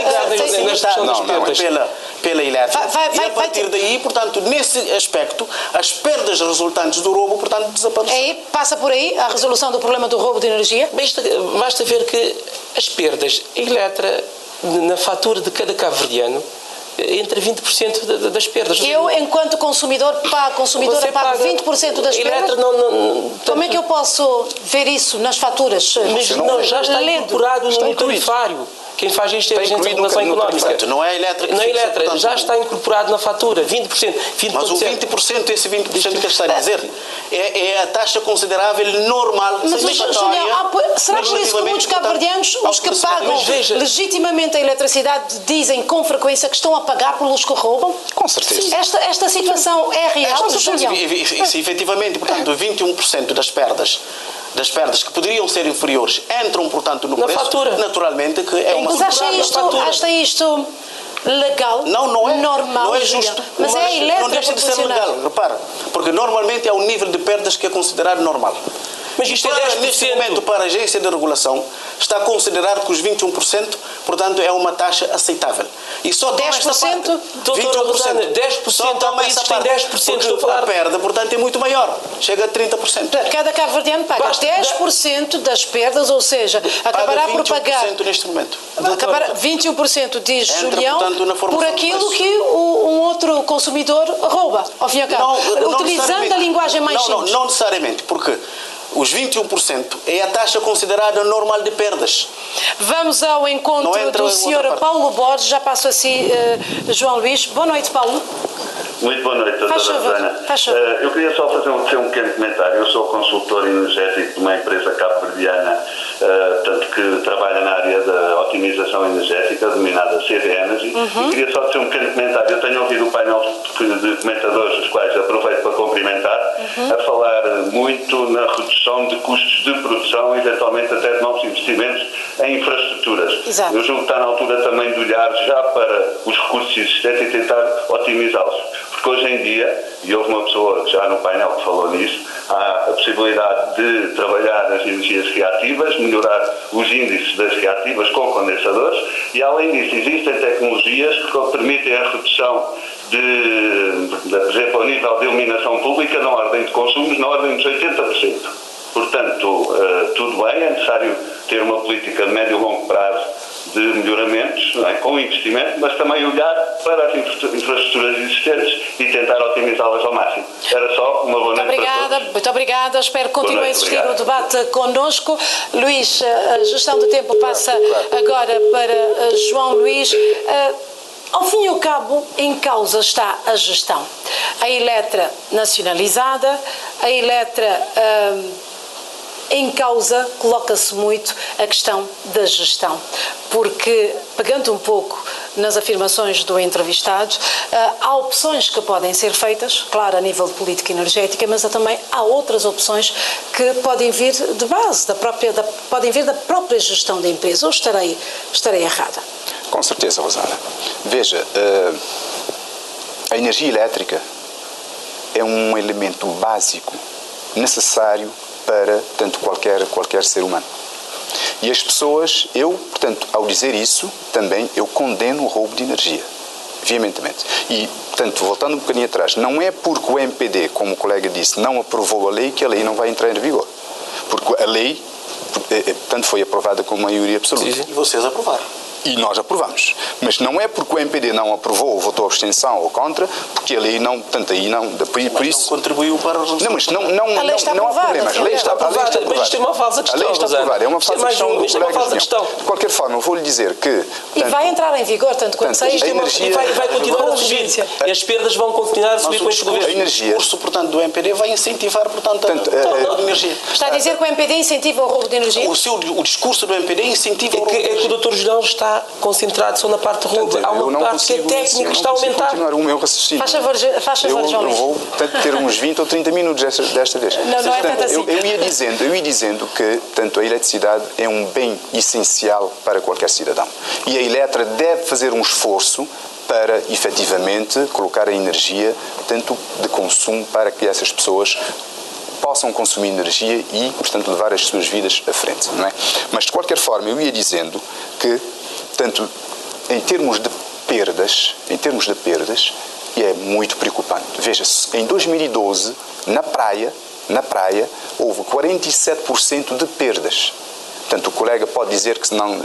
pela Eletra. E a partir daí, portanto, nesse aspecto, as perdas resultantes do roubo, portanto, desaparecem. Passa por aí a resolução do problema do roubo de energia? Basta ver que as perdas, a Eletra, na fatura de cada cabo-verdiano, entre 20% das perdas. Eu, enquanto consumidora pago 20% das perdas? Como é que eu posso ver isso nas faturas? Mas não, já está incorporado no tarifário. Quem faz isto é a Agência de Regulação Económica. Não é elétrica. Não é elétrica, já está incorporado na fatura, 20%. Mas o 20%, esse 20% que está a dizer, é a taxa considerável normal, satisfatória. Será por isso que muitos cabo-verdianos, os que pagam legitimamente a eletricidade, dizem com frequência que estão a pagar pelos que roubam? Com certeza. Esta situação é real, Julião? Se efetivamente, portanto, 21% das perdas que poderiam ser inferiores entram, portanto, no preço, fatura. Naturalmente que é uma... Mas acha isto legal? Não é. Normal? Não é justo. Mas é elétrica não deixa de ser legal, repara. Porque normalmente é um nível de perdas que é considerado normal. Mas isto é 10%. Neste momento, para a agência de regulação, está considerado que os 21%, portanto, é uma taxa aceitável. E só 10%? Doutora Rosana, 10%, há países que têm 10%. A perda, portanto, é muito maior. Chega a 30%. Cada cabo-verdiano paga 10% das perdas, ou seja, acabará por pagar... 21% neste momento. 21%, diz Julião, portanto, por aquilo que um outro consumidor rouba, ao fim e ao cabo. Utilizando a linguagem mais simples. Não necessariamente, porque... Os 21% é a taxa considerada normal de perdas. Vamos ao encontro do Sr. Paulo Borges. Já passo assim, João Luís. Boa noite, Paulo. Muito boa noite, doutora Rosana. Eu queria só fazer um pequeno comentário. Eu sou consultor energético de uma empresa cabo-verdiana, tanto que trabalha na área da otimização energética, denominada CD Energy. E queria só fazer um pequeno comentário. Eu tenho ouvido o painel de comentadores, os quais aproveito para cumprimentar, a falar muito na redução de custos de produção, eventualmente até de novos investimentos em infraestruturas. Exato. Eu julgo que está na altura também de olhar já para os recursos existentes e tentar otimizá-los. Porque hoje em dia, e houve uma pessoa já no painel que falou nisso, há a possibilidade de trabalhar as energias reativas, melhorar os índices das reativas com condensadores e, além disso, existem tecnologias que permitem a redução por exemplo, ao nível de iluminação pública, na ordem de consumos, na ordem dos 80%. Portanto, tudo bem, é necessário ter uma política de médio e longo prazo de melhoramentos, não é? Com investimento, mas também olhar para as infraestruturas existentes e tentar otimizá-las ao máximo. Era só uma boa noite para todos. Muito obrigada. Espero que continue a existir o debate connosco. Luís, a gestão do tempo passa agora para João Luís. Ao fim e ao cabo, em causa está a gestão. A Eletra nacionalizada, a Eletra em causa coloca-se muito a questão da gestão, porque, pegando um pouco nas afirmações do entrevistado, há opções que podem ser feitas, claro, a nível de política energética, mas também há outras opções que podem vir de base, podem vir da própria gestão da empresa. Ou estarei errada? Com certeza, Rosana. Veja, a energia elétrica é um elemento básico, necessário para tanto qualquer ser humano. E as pessoas, portanto, ao dizer isso, também eu condeno o roubo de energia, veementemente. E, portanto, voltando um bocadinho atrás, não é porque o MPD, como o colega disse, não aprovou a lei que a lei não vai entrar em vigor. Porque a lei, portanto, foi aprovada com maioria absoluta. Sim. E vocês aprovaram. E nós aprovamos. Mas não é porque o MPD não aprovou ou votou abstenção ou contra, porque a lei não, portanto, aí não, por isso... não contribuiu para a resolução. Não, mas não há problemas. A lei está aprovada. Mas isto é uma falsa questão. A lei está aprovada. É uma falsa questão. Isto é uma falsa questão. De qualquer forma, eu vou-lhe dizer que... E vai entrar em vigor, tanto quanto sei. Vai continuar a subir. E as perdas vão continuar a subir com este governo. O discurso, portanto, do MPD vai incentivar, portanto, o roubo de energia. Está a dizer que o MPD incentiva o roubo de energia? O discurso do MPD incentiva o roubo de energia. É que o Dr. Julião está concentrado só na parte de roubo. Há uma parte que é técnica que está a aumentar. Continuar o meu raciocínio. Faz favor, João Luís. Eu vou, portanto, ter uns 20 ou 30 minutos desta vez. Não é tanto assim. Eu ia dizendo que, tanto, a eletricidade é um bem essencial para qualquer cidadão. E a Eletra deve fazer um esforço para, efetivamente, colocar a energia, tanto de consumo, para que essas pessoas possam consumir energia e, portanto, levar as suas vidas à frente, não é? Mas, de qualquer forma, eu ia dizendo que, tanto, em termos de perdas, é muito preocupante. Veja-se, em 2012, na praia, houve 47% de perdas. Portanto, o colega pode dizer que não,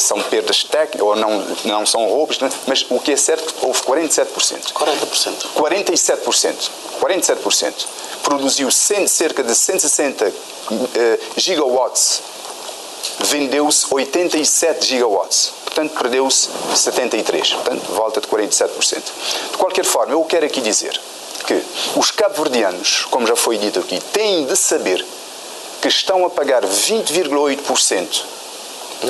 são perdas técnicas ou não são roubos, mas o que é certo é que houve 47%. 47%. Produziu cerca de 160 gigawatts, vendeu-se 87 gigawatts. Portanto, perdeu-se 73%. Portanto, volta de 47%. De qualquer forma, eu quero aqui dizer que os cabo-verdianos, como já foi dito aqui, têm de saber que estão a pagar 20,8%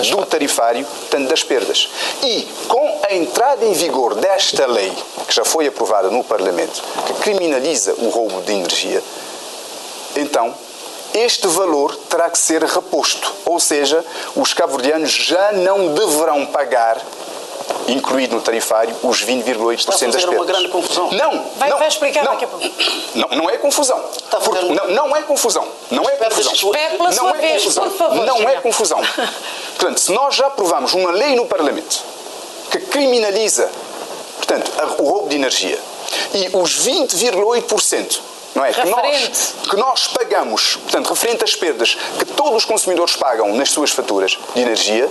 do tarifário, portanto, das perdas. E com a entrada em vigor desta lei, que já foi aprovada no Parlamento, que criminaliza o roubo de energia, então este valor terá que ser reposto. Ou seja, os cabo-verdianos já não deverão pagar, incluído no tarifário, os 20,8% das perdas. Uma grande confusão. Não. Vai explicar daqui a pouco. Não é confusão. Não é confusão. Não é confusão. Espere pela sua vez, por favor. Não é confusão. Portanto, se nós já aprovamos uma lei no Parlamento que criminaliza, portanto, o roubo de energia e os 20,8%, não é? Que nós pagamos, portanto, referente às perdas que todos os consumidores pagam nas suas faturas de energia,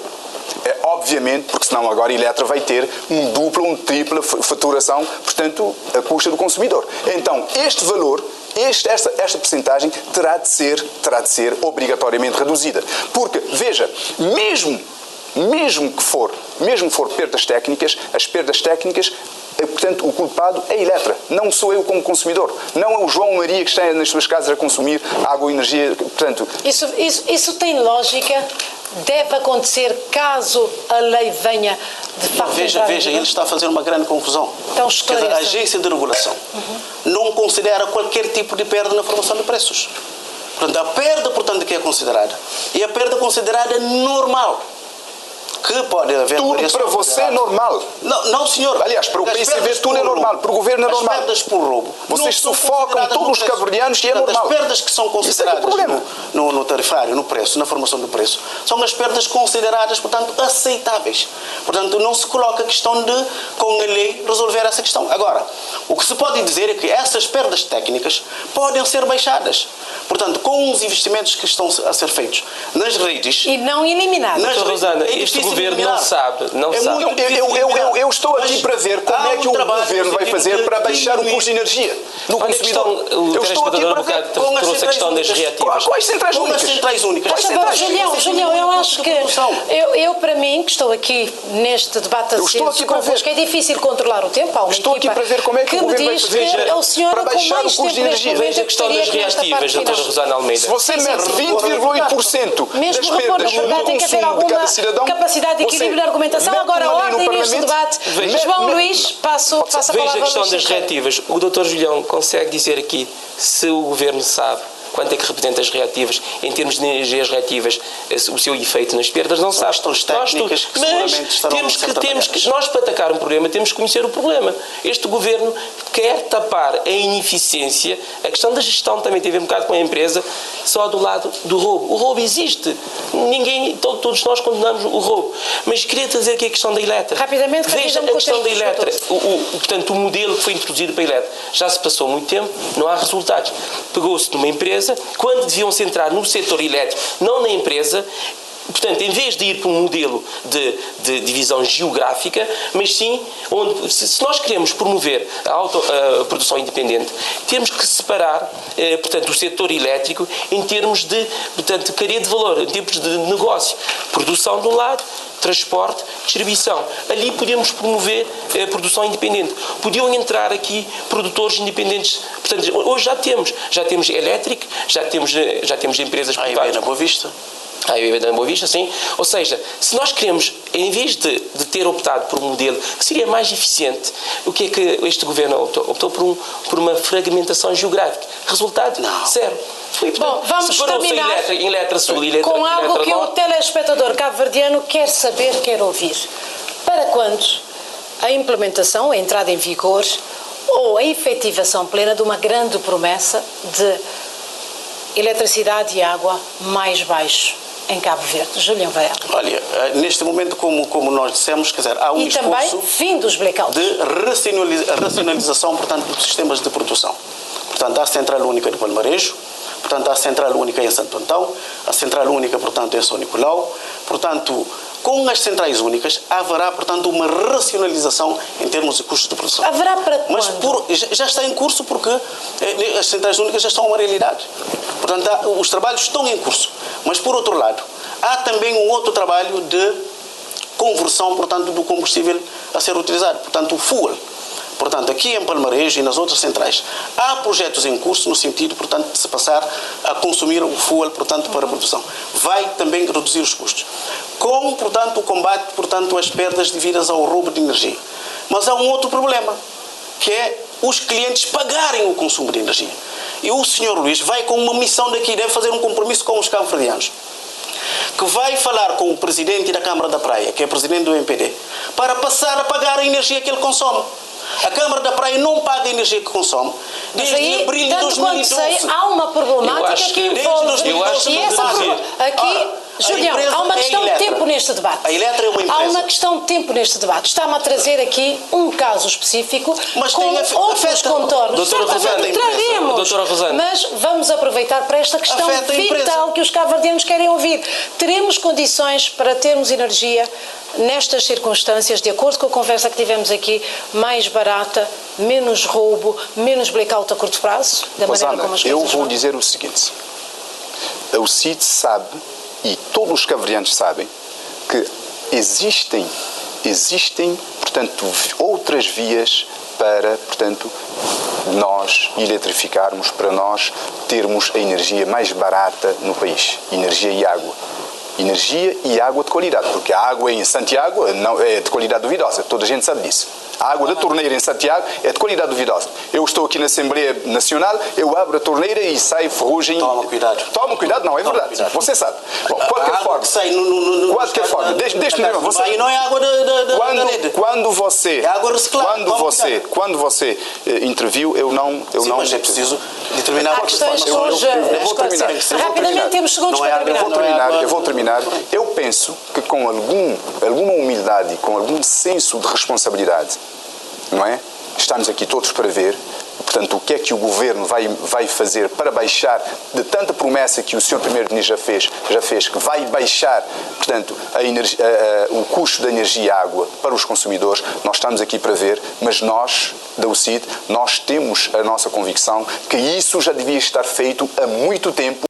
obviamente, porque senão agora a Eletra vai ter um dupla, um tripla faturação, portanto, a custa do consumidor. Então, este valor, esta percentagem terá de ser obrigatoriamente reduzida. Porque, veja, mesmo que for perdas técnicas, as perdas técnicas, portanto, o culpado é a Eletra, não sou eu como consumidor, não é o João Maria que está nas suas casas a consumir água e energia, portanto... Isso tem lógica? Deve acontecer caso a lei venha de facto... Veja, ele está a fazer uma grande confusão. Então, a agência de regulação não considera qualquer tipo de perda na formação de preços. Portanto, a perda, portanto, que é considerada, é a perda considerada normal. Que pode haver... Tudo para você é normal. Não, senhor. Aliás, para o PCV tudo é normal, para o governo é normal. As perdas por roubo... Vocês sufocam todos os cabo-verdianos e é normal. As perdas que são consideradas no tarifário, no preço, na formação do preço, são as perdas consideradas, portanto, aceitáveis. Portanto, não se coloca a questão de, com a lei, resolver essa questão. Agora, o que se pode dizer é que essas perdas técnicas podem ser baixadas. Portanto, com os investimentos que estão a ser feitos nas redes... E não eliminadas. Rosana, este governo não sabe. Eu estou aqui para ver como é que o governo vai fazer para baixar o custo de energia no consumidor. Eu estou aqui para ver trouxe a questão das reativas. Quais centrais únicas? Julião, eu acho que eu para mim, que estou aqui neste debate aceso convosco, é difícil controlar o tempo. Há uma estou aqui para ver como é que o governo vai fazer para baixar o custo de energia. Veja a questão das reativas, doutora Rosana Almeida. Se você mete 20,8% das perdas no consumo de cada cidadão, capacidade de equilíbrio da argumentação. Agora, ordem neste debate. João Luís, passo a palavra. Veja a questão das reativas. O Dr. Julião consegue dizer aqui se o Governo sabe quanto é que representa as reativas, em termos de energias reativas, o seu efeito nas perdas, não sabe. Mas temos que, nós, para atacar um problema, temos que conhecer o problema. Este Governo quer tapar a ineficiência, a questão da gestão também teve um bocado com a empresa, só do lado do roubo. O roubo existe. Todos nós condenamos o roubo. Mas queria dizer aqui a questão da Eletra. Rapidamente, veja a questão da Eletra. Portanto, o modelo que foi introduzido para a Eletra já se passou muito tempo, não há resultados. Pegou-se numa empresa, quando deviam se entrar no setor elétrico, não na empresa. Portanto, em vez de ir para um modelo de divisão geográfica, mas sim, onde, se nós queremos promover a produção independente, temos que separar, portanto, o setor elétrico em termos de, portanto, cadeia de valor, em termos de negócio. Produção de um lado, transporte, distribuição. Ali podemos promover a produção independente. Podiam entrar aqui produtores independentes. Portanto, hoje já temos elétrico, já temos empresas privadas. Na Boa Vista. Na Boa Vista, sim. Ou seja, se nós queremos, em vez de ter optado por um modelo que seria mais eficiente, o que é que este governo optou? Optou por uma fragmentação geográfica. Resultado? Zero. Bom, vamos terminar com algo que o telespectador cabo-verdiano quer saber, quer ouvir. Para quando a implementação, a entrada em vigor ou a efetivação plena de uma grande promessa de eletricidade e água mais baixo em Cabo Verde? Julião Varela. Olha, neste momento, como nós dissemos, quer dizer, há um esforço também fim dos blackouts, de racionalização, portanto, dos sistemas de produção. Portanto, há a Central Única de Palmarejo, portanto, a Central Única em Santo Antão, a Central Única, portanto, em São Nicolau. Portanto, com as centrais únicas, haverá, portanto, uma racionalização em termos de custos de produção. Haverá para quando? Mas já está em curso porque as centrais únicas já estão uma realidade. Portanto, os trabalhos estão em curso. Mas, por outro lado, há também um outro trabalho de conversão, portanto, do combustível a ser utilizado. Portanto, o fuel. Portanto, aqui em Palmarejo e nas outras centrais, há projetos em curso no sentido, portanto, de se passar a consumir o fuel, portanto, para a produção. Vai também reduzir os custos. Com, portanto, o combate, portanto, às perdas devidas ao roubo de energia. Mas há um outro problema, que é os clientes pagarem o consumo de energia. E o Sr. Luís vai com uma missão daqui, deve fazer um compromisso com os cabo-verdianos, que vai falar com o presidente da Câmara da Praia, que é presidente do MPD, para passar a pagar a energia que ele consome. A Câmara da Praia não paga a energia que consome desde abril de 2012. Sei, há uma problemática que envolve... Julião, há uma questão de tempo neste debate. A Eletra é uma empresa. Há uma questão de tempo neste debate. Está-me a trazer aqui um caso específico com outros contornos. Doutora Rosana. Mas vamos aproveitar para esta questão vital que os cabo-verdianos querem ouvir. Teremos condições para termos energia nestas circunstâncias, de acordo com a conversa que tivemos aqui, mais barata, menos roubo, menos blackout a curto prazo? Da maneira como as coisas eu vou dizer o seguinte. O CID sabe, e todos os cabo-verdianos sabem, que existem, portanto, outras vias para, portanto, nós eletrificarmos, para nós termos a energia mais barata no país. Energia e água. Energia e água de qualidade, porque a água em Santiago não é de qualidade duvidosa, toda a gente sabe disso. A água da torneira em Santiago é de qualidade duvidosa. Eu estou aqui na Assembleia Nacional, eu abro a torneira e sai ferrugem. Toma cuidado. Toma cuidado, não, é verdade. Você sabe. Bom, qualquer forma. Que sai qualquer forma. Deixa-me dizer, você. Aí não é água da rede. Quando você. É água reciclada. Quando você interviu, eu não. Mas é preciso determinar a questão. Eu vou terminar. Rapidamente temos segundos para terminar. Eu vou terminar. Eu penso que com alguma humildade, com algum senso de responsabilidade, não é? Estamos aqui todos para ver, portanto, o que é que o governo vai fazer para baixar de tanta promessa que o Sr. Primeiro-Ministro já fez, que vai baixar, portanto, o custo da energia e água para os consumidores. Nós estamos aqui para ver, mas nós, da UCID, nós temos a nossa convicção que isso já devia estar feito há muito tempo.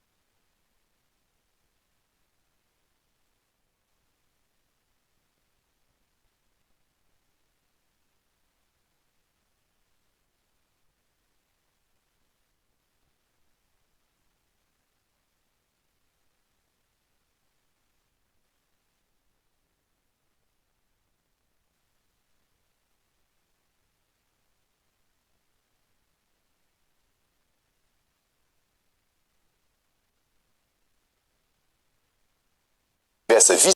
Essa visão.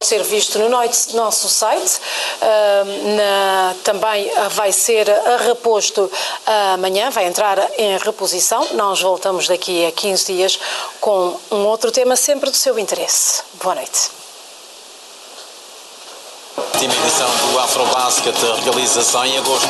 Ser visto no nosso site, também vai ser reposto amanhã, vai entrar em reposição. Nós voltamos daqui a 15 dias com um outro tema sempre do seu interesse. Boa noite. Última edição do Afrobasket, realização em agosto.